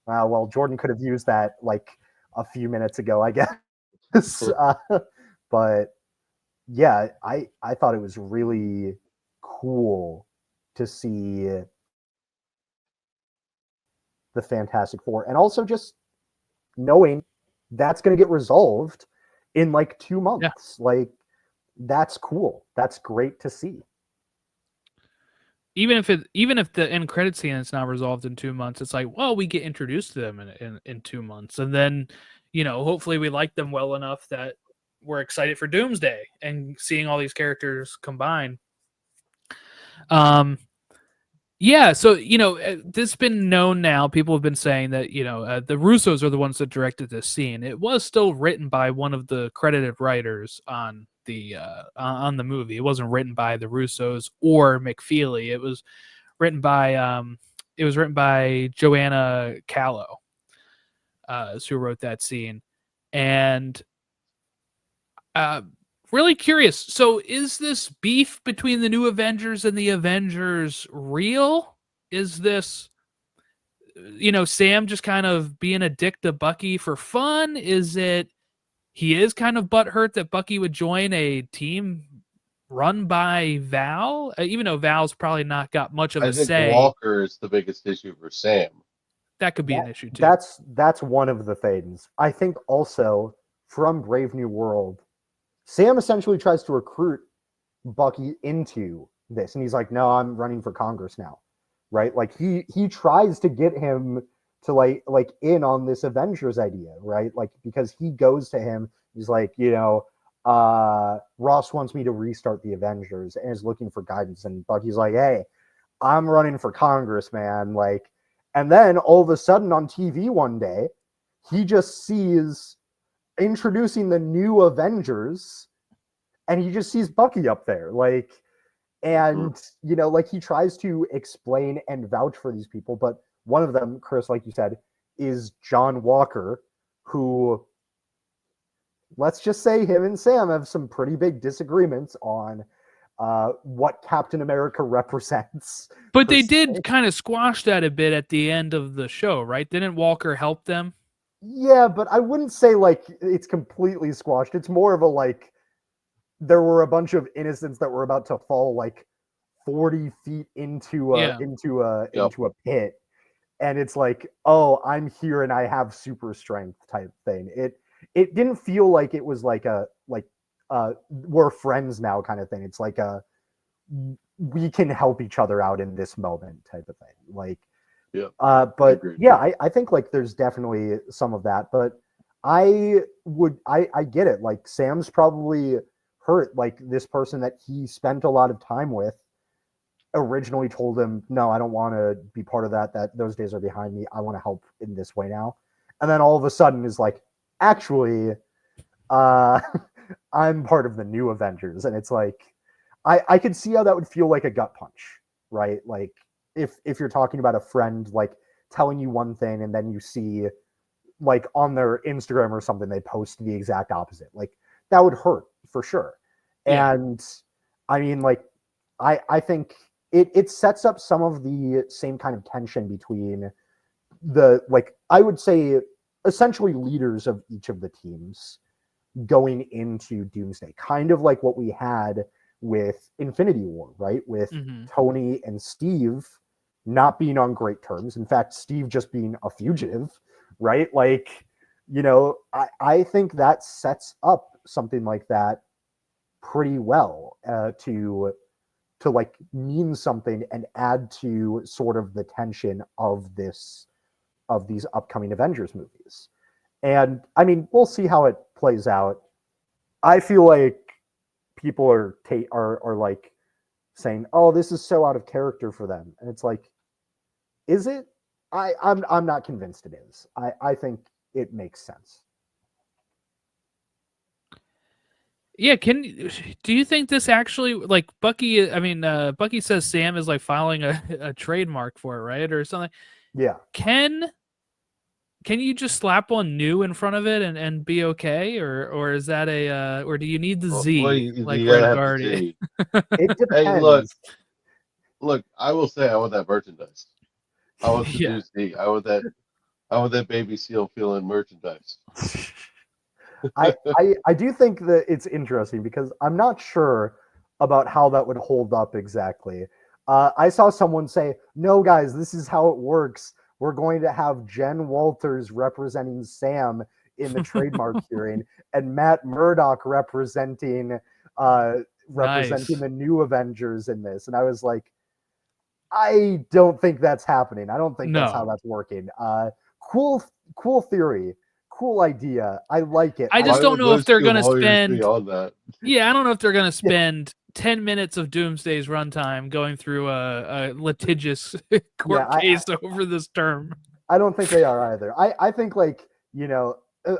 well, Jordan could have used that like a few minutes ago, I guess. But yeah, I thought it was really cool to see the Fantastic Four, and also just knowing that's going to get resolved in like 2 months. Like, that's cool. That's great to see.
Even if the end credit scene is not resolved in 2 months, it's like, well, we get introduced to them in 2 months, and then hopefully we like them well enough that we're excited for Doomsday and seeing all these characters combine. Yeah, so this has been known now. People have been saying that the Russos are the ones that directed this scene. It was still written by one of the credited writers on the movie. It wasn't written by the Russos or McFeely. It was written by Joanna Callow, who wrote that scene, and really curious. So is this beef between the new Avengers and the Avengers real? Is this, Sam just kind of being a dick to Bucky for fun? Is it he is kind of butthurt that Bucky would join a team run by Val? Even though Val's probably not got much of a say.
I think Walker is the biggest issue for Sam.
That could be an issue too.
That's one of the things. I think also from Brave New World, Sam essentially tries to recruit Bucky into this, and he's like, no, I'm running for Congress now, right? Like he tries to get him to like in on this Avengers idea, right? Like, because he goes to him, he's like, Ross wants me to restart the Avengers and is looking for guidance, and Bucky's like, hey, I'm running for Congress, man. Like, and then all of a sudden on TV one day, he just sees introducing the new Avengers, and he just sees Bucky up there, like, and like he tries to explain and vouch for these people, but one of them, Chris, like you said, is John Walker, who, let's just say, him and Sam have some pretty big disagreements on what Captain America represents.
But they did kind of squash that a bit at the end of the show, right? Didn't Walker help them?
Yeah, but I wouldn't say like it's completely squashed. It's more of a like there were a bunch of innocents that were about to fall like 40 feet into a
Yeah.
into a pit, and it's like, oh, I'm here and I have super strength type thing. It didn't feel like it was like a like we're friends now kind of thing. It's like a we can help each other out in this moment type of thing. Like
Yeah.
but
agree.
yeah, I think like there's definitely some of that, but I get it. Like Sam's probably hurt. Like this person that he spent a lot of time with originally told him, no, I don't want to be part of that. That those days are behind me. I want to help in this way now. And then all of a sudden is like, actually, I'm part of the new Avengers. And it's like, I could see how that would feel like a gut punch, right? Like if you're talking about a friend like telling you one thing and then you see like on their Instagram or something they post the exact opposite, like that would hurt for sure.
Yeah.
And I mean, like I think it sets up some of the same kind of tension between the, like I would say essentially leaders of each of the teams going into Doomsday, kind of like what we had with Infinity War, right? With Tony and Steve not being on great terms. In fact, Steve just being a fugitive, right? Like, you know, I think that sets up something like that pretty well to like mean something and add to sort of the tension of these upcoming Avengers movies. And I mean, we'll see how it plays out. I feel like people are like saying, "Oh, this is so out of character for them," and it's like, is it? I'm not convinced it is. I think it makes sense.
Yeah, do you think this actually, like Bucky? I mean, Bucky says Sam is like filing a trademark for it, right, or something.
Yeah.
Can you just slap on new in front of it and be okay, or is that a or do you need the Z
Well,
like
you gotta
Red
have the
Guardian?
Z.
It depends.
Hey, look. I will say I want that merchandise. I want the new Z. I want that baby seal feeling merchandise.
I do think that it's interesting because I'm not sure about how that would hold up exactly. I saw someone say, "No, guys, this is how it works. We're going to have Jen Walters representing Sam in the trademark hearing, and Matt Murdock representing
Nice.
the new Avengers in this." And I was like, I don't think that's happening. I don't think that's how
No.
that's working. Cool theory. Cool idea. I like it.
I just
Why
don't
would
know if
those
they're
two
gonna
lawyers be
spend.
on that?
Yeah, I don't know if they're gonna spend 10 minutes of Doomsday's runtime going through a litigious court
Yeah,
case over this term.
I don't think they are either. I think like, you know,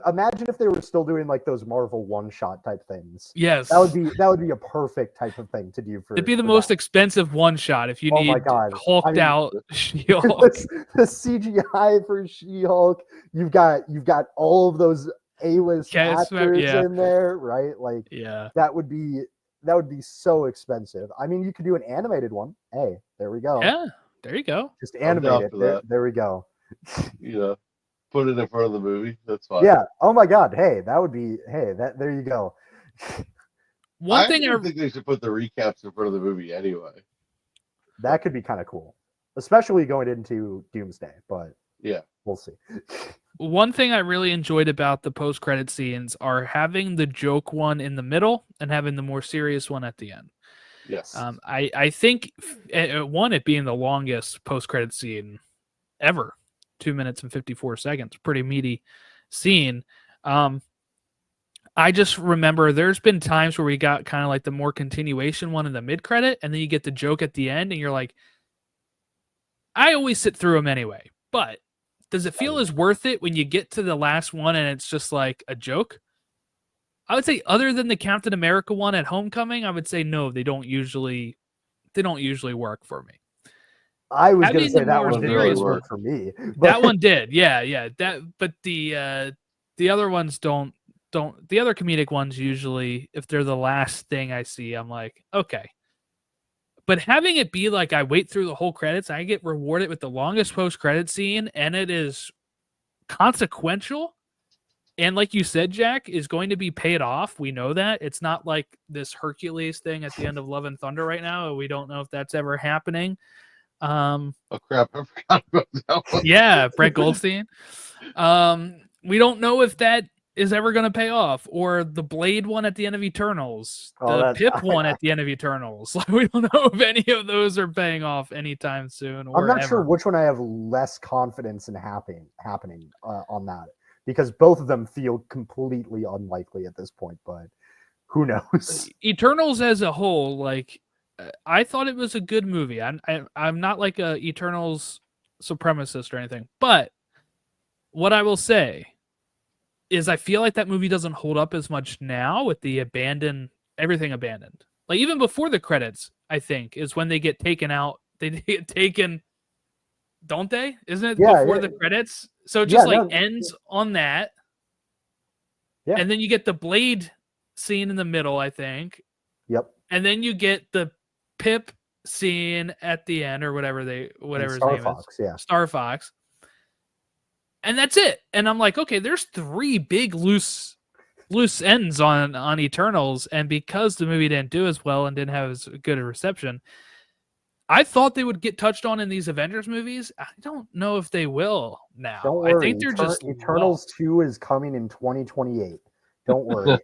imagine if they were still doing like those Marvel one-shot type things.
Yes,
That would be a perfect type of thing to do for.
it'd be the
for
most
that.
expensive one shot if you
Oh my
need
god! I
hulked
mean,
out She-Hulk.
the CGI for She-Hulk. You've got all of those A-list actors
Yeah,
in there, right? Like
yeah.
that would be so expensive. I mean, you could do an animated one. Hey, there we go.
Yeah, there you go.
Just
I'm
animate
down
it.
for that.
There we go.
You know, put it in front of the movie. That's fine.
Yeah. Oh my god. Hey, that would be. Hey, that there you go.
One thing
I think they should put the recaps in front of the movie anyway.
That could be kind of cool, especially going into Doomsday. But
yeah,
we'll see.
One thing I really enjoyed about the post-credit scenes are having the joke one in the middle and having the more serious one at the end.
Yes.
I think one, it being the longest post-credit scene ever, 2 minutes and 54 seconds, pretty meaty scene. I just remember there's been times where we got kind of like the more continuation one in the mid-credit, and then you get the joke at the end, and you're like, I always sit through them anyway, but does it feel as worth it when you get to the last one and it's just like a joke? I would say other than the Captain America one at Homecoming, I would say no, they don't usually work for me.
I was going to
Having
say
the
that
more
one didn't
serious
really
one
work for me.
That one did. Yeah. But the other ones don't. The other comedic ones usually, if they're the last thing I see, I'm like, okay. But having it be like I wait through the whole credits, I get rewarded with the longest post-credit scene, and it is consequential. And like you said, Jack, is going to be paid off. We know that. It's not like this Hercules thing at the end of Love and Thunder right now. We don't know if that's ever happening.
Oh crap! I forgot about that one.
Yeah, Brett Goldstein. We don't know if that is ever going to pay off, or the Blade one at the end of Eternals, the Pip one at the end of Eternals. We don't know if any of those are paying off anytime soon. Or
I'm not
ever.
sure which one I have less confidence in happening on that, because both of them feel completely unlikely at this point. But who knows?
Eternals as a whole, like, I thought it was a good movie. I'm not like a Eternals supremacist or anything, but what I will say is I feel like that movie doesn't hold up as much now with the everything abandoned. Like, even before the credits, I think, is when they get taken out. They get taken, don't they? Isn't it before the credits? So it just ends on that.
Yeah.
And then you get the Blade scene in the middle, I think.
Yep.
And then you get the Pip scene at the end, or whatever his name is.
Yeah.
Star Fox. And that's it. And I'm like, okay, there's 3 big loose ends on Eternals, and because the movie didn't do as well and didn't have as good a reception, I thought they would get touched on in these Avengers movies. I don't know if they will now.
Don't worry.
I think they're just
Eternals 2 is coming in 2028. Don't worry.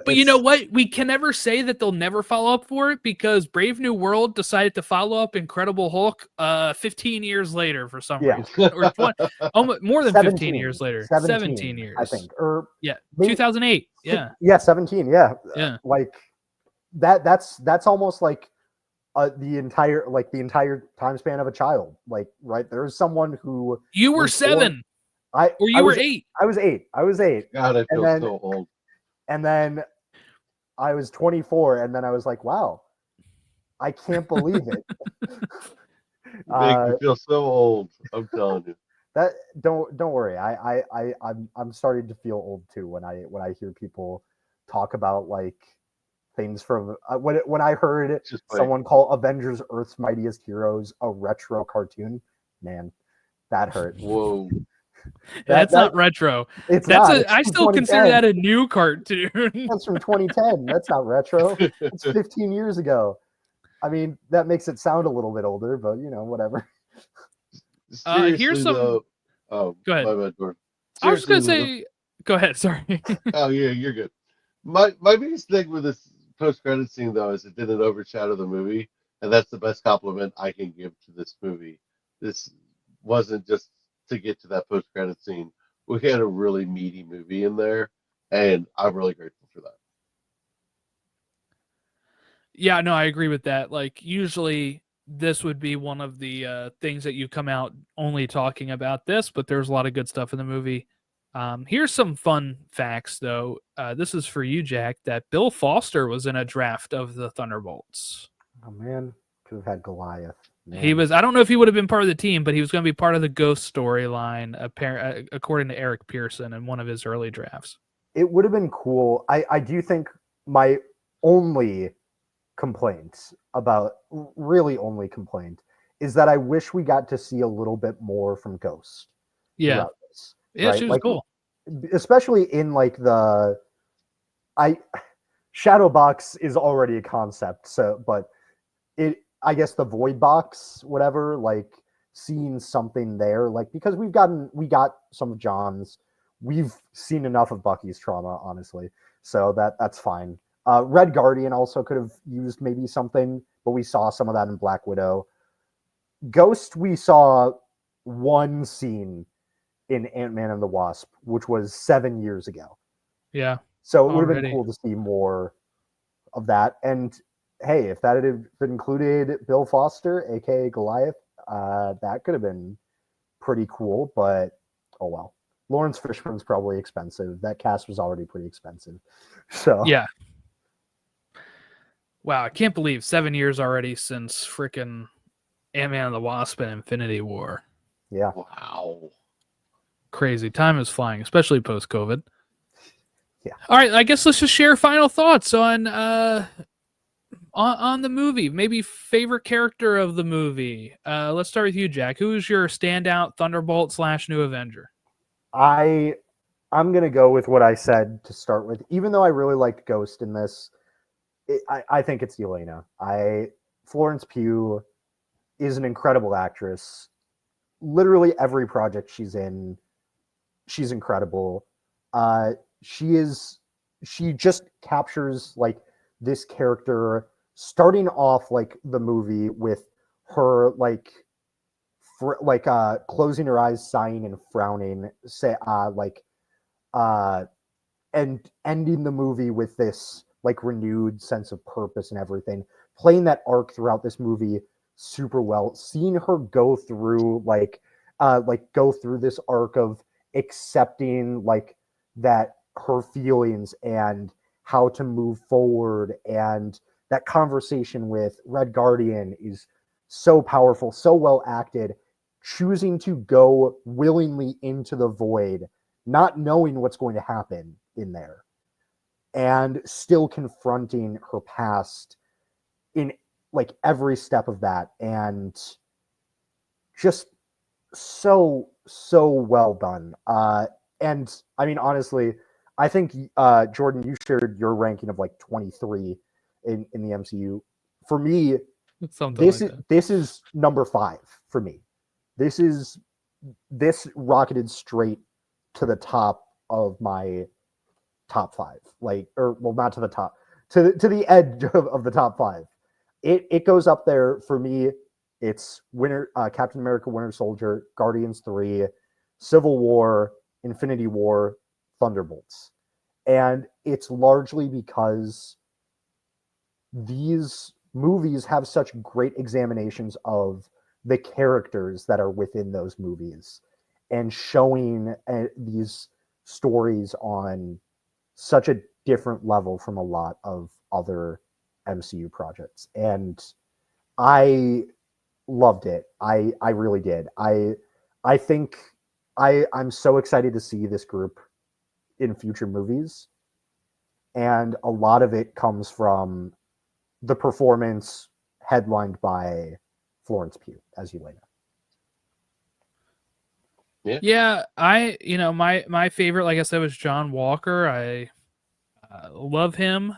But you know what? We can never say that they'll never follow up for it, because Brave New World decided to follow up Incredible Hulk 15 years later for some reason. Or 20, almost more than 15 years later. 17 years.
I think. Or
yeah,
maybe,
2008. Yeah.
Yeah, 17. Yeah.
Yeah.
Like that's almost like the entire time span of a child. Like, right? There's someone who
you were 7. Or you were 8.
I was 8.
God, I feel so old.
And then I was 24, and then I was like, wow, I can't believe it.
Make me feel so old. I'm telling you.
That don't worry. I'm starting to feel old too when I hear people talk about like things from when I heard someone call Avengers Earth's Mightiest Heroes a retro cartoon. Man, that hurt.
Whoa.
That's not retro. I still consider that a new cartoon.
That's from 2010. That's not retro. It's 15 years ago. I mean, that makes it sound a little bit older, but whatever.
Here's some.
Though,
go ahead.
My bad, Gordon.
I was just gonna say. Go ahead. Sorry.
Oh yeah, you're good. My biggest thing with this post-credit scene though is it didn't overshadow the movie, and that's the best compliment I can give to this movie. This wasn't just to get to that post-credit scene. We had a really meaty movie in there, and I'm really grateful for that.
Yeah, no, I agree with that. Like, usually this would be one of the things that you come out only talking about this, but there's a lot of good stuff in the movie. Here's some fun facts, though. This is for you, Jack, that Bill Foster was in a draft of the Thunderbolts.
Oh, man. Could have had Goliath. Man.
He was. I don't know if he would have been part of the team, but he was going to be part of the Ghost storyline, according to Eric Pearson in one of his early drafts.
It would have been cool. I do think my only complaint is that I wish we got to see a little bit more from Ghost.
Yeah. Yeah, right? She was cool.
Especially in like Shadowbox is already a concept, but I guess the Void Box, whatever, like seeing something there, like because we got some of John's, we've seen enough of Bucky's trauma, honestly. So that's fine. Red Guardian also could have used maybe something, but we saw some of that in Black Widow. Ghost, we saw one scene in Ant-Man and the Wasp, which was 7 years ago.
Yeah.
So it would have been cool to see more of that. And hey, if that had included Bill Foster, aka Goliath, that could have been pretty cool, but oh well. Lawrence Fishburne's probably expensive. That cast was already pretty expensive. So
yeah. Wow, I can't believe 7 years already since freaking Ant-Man and the Wasp and Infinity War.
Yeah.
Wow.
Crazy. Time is flying, especially post-COVID.
Yeah.
All right, I guess let's just share final thoughts on the movie. Maybe favorite character of the movie. Let's start with you, Jack. Who is your standout Thunderbolt / New Avenger?
I I'm gonna go with what I said to start with. Even though I really liked Ghost in this, I think it's Yelena. Florence Pugh is an incredible actress. Literally every project she's in, she's incredible. Uh, she just captures like this character, starting off like the movie with her like closing her eyes, sighing and frowning, uh and ending the movie with this like renewed sense of purpose and everything, playing that arc throughout this movie super well, seeing her go through this arc of accepting like that her feelings and how to move forward, and that conversation with Red Guardian is so powerful, so well acted, choosing to go willingly into the void, not knowing what's going to happen in there, and still confronting her past in like every step of that, and just so well done. And I mean, honestly, I think Jordan, you shared your ranking of like 23 in the MCU. For me,
Something like that.
this is number 5 for me. This rocketed straight to the top of my top 5. Like, or well, not to the top, to the edge of the top 5. It goes up there for me. It's Captain America, Winter Soldier, Guardians 3, Civil War, Infinity War, Thunderbolts, and it's largely because these movies have such great examinations of the characters that are within those movies, and showing these stories on such a different level from a lot of other MCU projects. And I loved it. I really did. I think I'm so excited to see this group in future movies. And a lot of it comes from the performance headlined by Florence Pugh as Yelena.
Yeah, my favorite, like I said, was John Walker. I love him.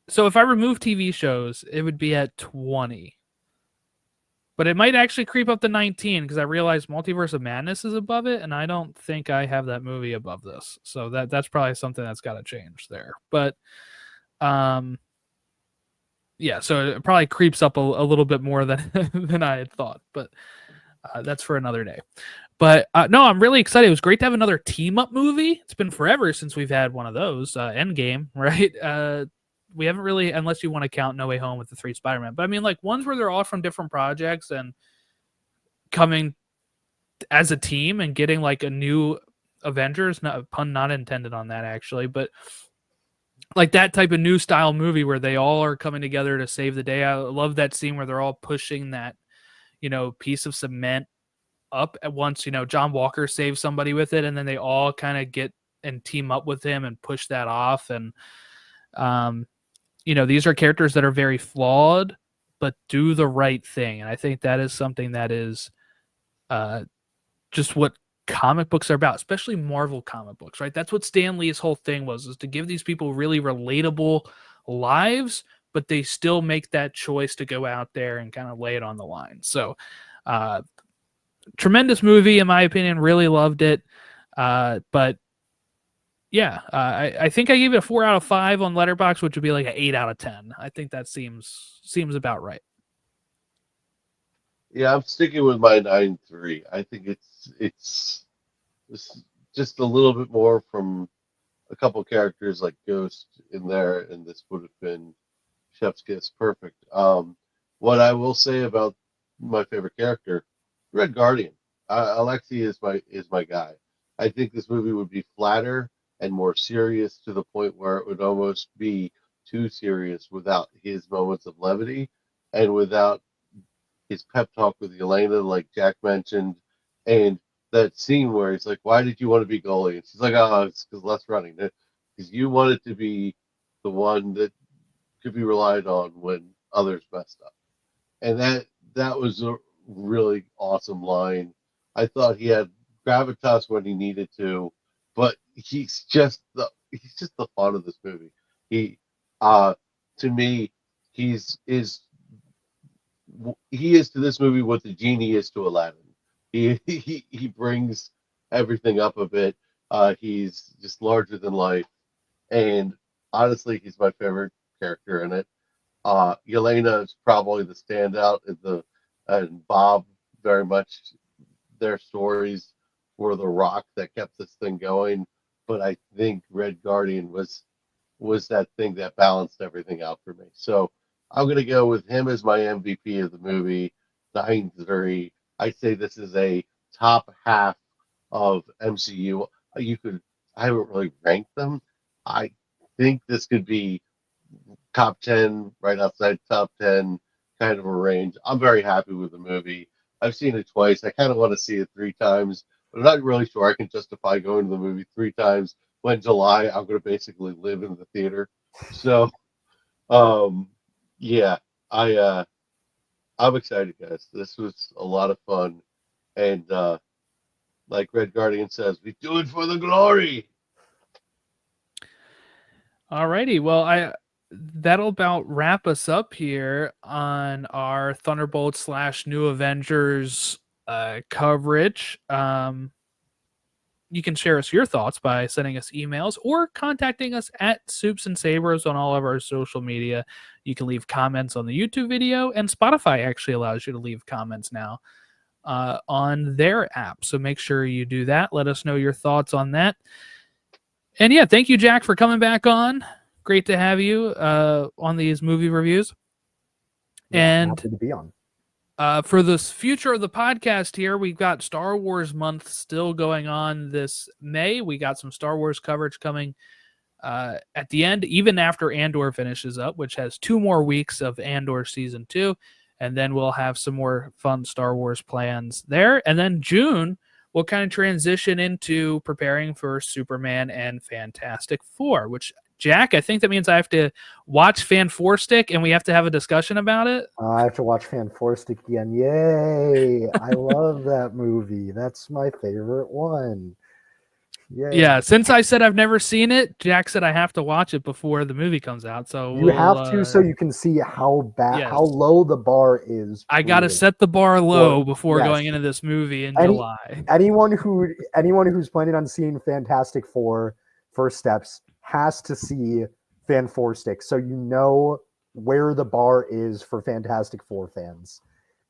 So if I remove TV shows, it would be at 20. But it might actually creep up to 19 because I realized Multiverse of Madness is above it, and I don't think I have that movie above this. So that's probably something that's got to change there. But yeah, so it probably creeps up a little bit more than than I had thought. But that's for another day. But no, I'm really excited. It was great to have another team up movie. It's been forever since we've had one of those. Endgame, right? We haven't really, unless you want to count No Way Home with the 3 Spider-Man. But I mean, like ones where they're all from different projects and coming as a team and getting like a new Avengers, pun not intended on that actually, but like that type of new style movie where they all are coming together to save the day. I love that scene where they're all pushing that, piece of cement up at once. John Walker saves somebody with it, and then they all kind of get and team up with him and push that off. And these are characters that are very flawed but do the right thing, and I think that is something that is just what comic books are about, especially Marvel comic books, right? That's what Stan Lee's whole thing was, is to give these people really relatable lives, but they still make that choice to go out there and kind of lay it on the line. So tremendous movie, in my opinion. Really loved it. But yeah, I think I gave it a 4 out of 5 on Letterboxd, which would be like an 8 out of 10. I think that seems about right.
Yeah, I'm sticking with my 9.3. I think it's just a little bit more from a couple characters like Ghost in there, and this would have been Chef's Kiss perfect. What I will say about my favorite character, Red Guardian, Alexei is my guy. I think this movie would be flatter and more serious to the point where it would almost be too serious without his moments of levity and without his pep talk with Yelena, like Jack mentioned, and that scene where he's like, "Why did you want to be goalie?" And she's like, "Oh, it's because less running. Because you wanted to be the one that could be relied on when others messed up." And that was a really awesome line. I thought he had gravitas when he needed to, but he's just the fun of this movie. He, to me, he's he is to this movie what the genie is to Aladdin. He brings everything up a bit. He's just larger than life, and honestly, he's my favorite character in it. Yelena is probably the standout, and Bob very much. Their stories were the rock that kept this thing going, but I think Red Guardian was that thing that balanced everything out for me. So I'm going to go with him as my MVP of the movie. 9-3. I say this is a top half of MCU. I haven't really ranked them. I think this could be top 10, right outside top 10, kind of a range. I'm very happy with the movie. I've seen it twice. I kind of want to see it 3 times, but I'm not really sure I can justify going to the movie 3 times when July I'm going to basically live in the theater. So, yeah, I'm excited, guys. This was a lot of fun, and like Red Guardian says, we do it for the glory.
Alrighty, well, that'll about wrap us up here on our Thunderbolts / New Avengers coverage. You can share us your thoughts by sending us emails or contacting us at SupesandSabers on all of our social media. You can leave comments on the YouTube video, and Spotify actually allows you to leave comments now on their app. So make sure you do that. Let us know your thoughts on that. And yeah, thank you, Jack, for coming back on. Great to have you on these movie reviews.
Yeah,
and
happy to be on.
For the future of the podcast here, we've got Star Wars month still going on this May. We got some Star Wars coverage coming at the end, even after Andor finishes up, which has 2 more weeks of Andor season 2. And then we'll have some more fun Star Wars plans there. And then June, we'll kind of transition into preparing for Superman and Fantastic Four, which, Jack, I think that means I have to watch Fan Four Stick and we have to have a discussion about it.
I have to watch Fan Four Stick again. Yay! I love that movie. That's my favorite one. Yay.
Yeah, since I said I've never seen it, Jack said I have to watch it before the movie comes out. So
you have to, so you can see how bad, how low the bar is.
I got to set the bar low before going into this movie in July.
Anyone who's planning on seeing Fantastic Four First Steps has to see Fan Four Stick, so you know where the bar is for Fantastic Four fans.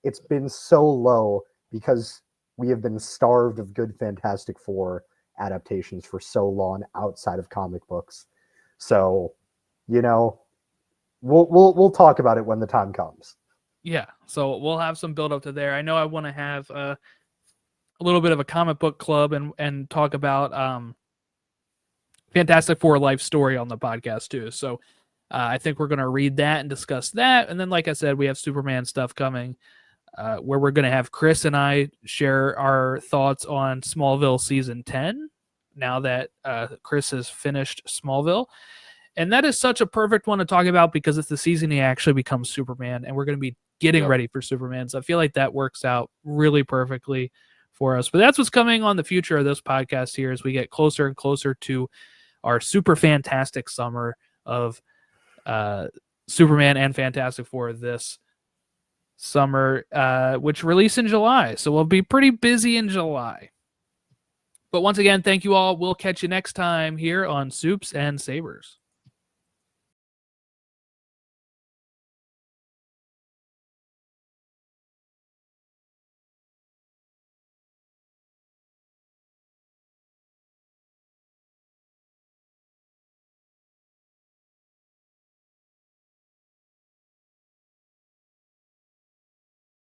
It's been so low because we have been starved of good Fantastic Four adaptations for so long outside of comic books. So, you know, we'll talk about it when the time comes.
Yeah, so we'll have some build up to there. I know I want to have a little bit of a comic book club and talk about Fantastic Four life story on the podcast too. So I think we're going to read that and discuss that. And then, like I said, we have Superman stuff coming where we're going to have Chris and I share our thoughts on Smallville season 10 now that Chris has finished Smallville. And that is such a perfect one to talk about because it's the season he actually becomes Superman, and we're going to be getting ready for Superman. So I feel like that works out really perfectly for us. But that's what's coming on the future of this podcast here as we get closer and closer to our super fantastic summer of Superman and Fantastic Four this summer, which release in July. So we'll be pretty busy in July. But once again, thank you all. We'll catch you next time here on Supes and Sabers.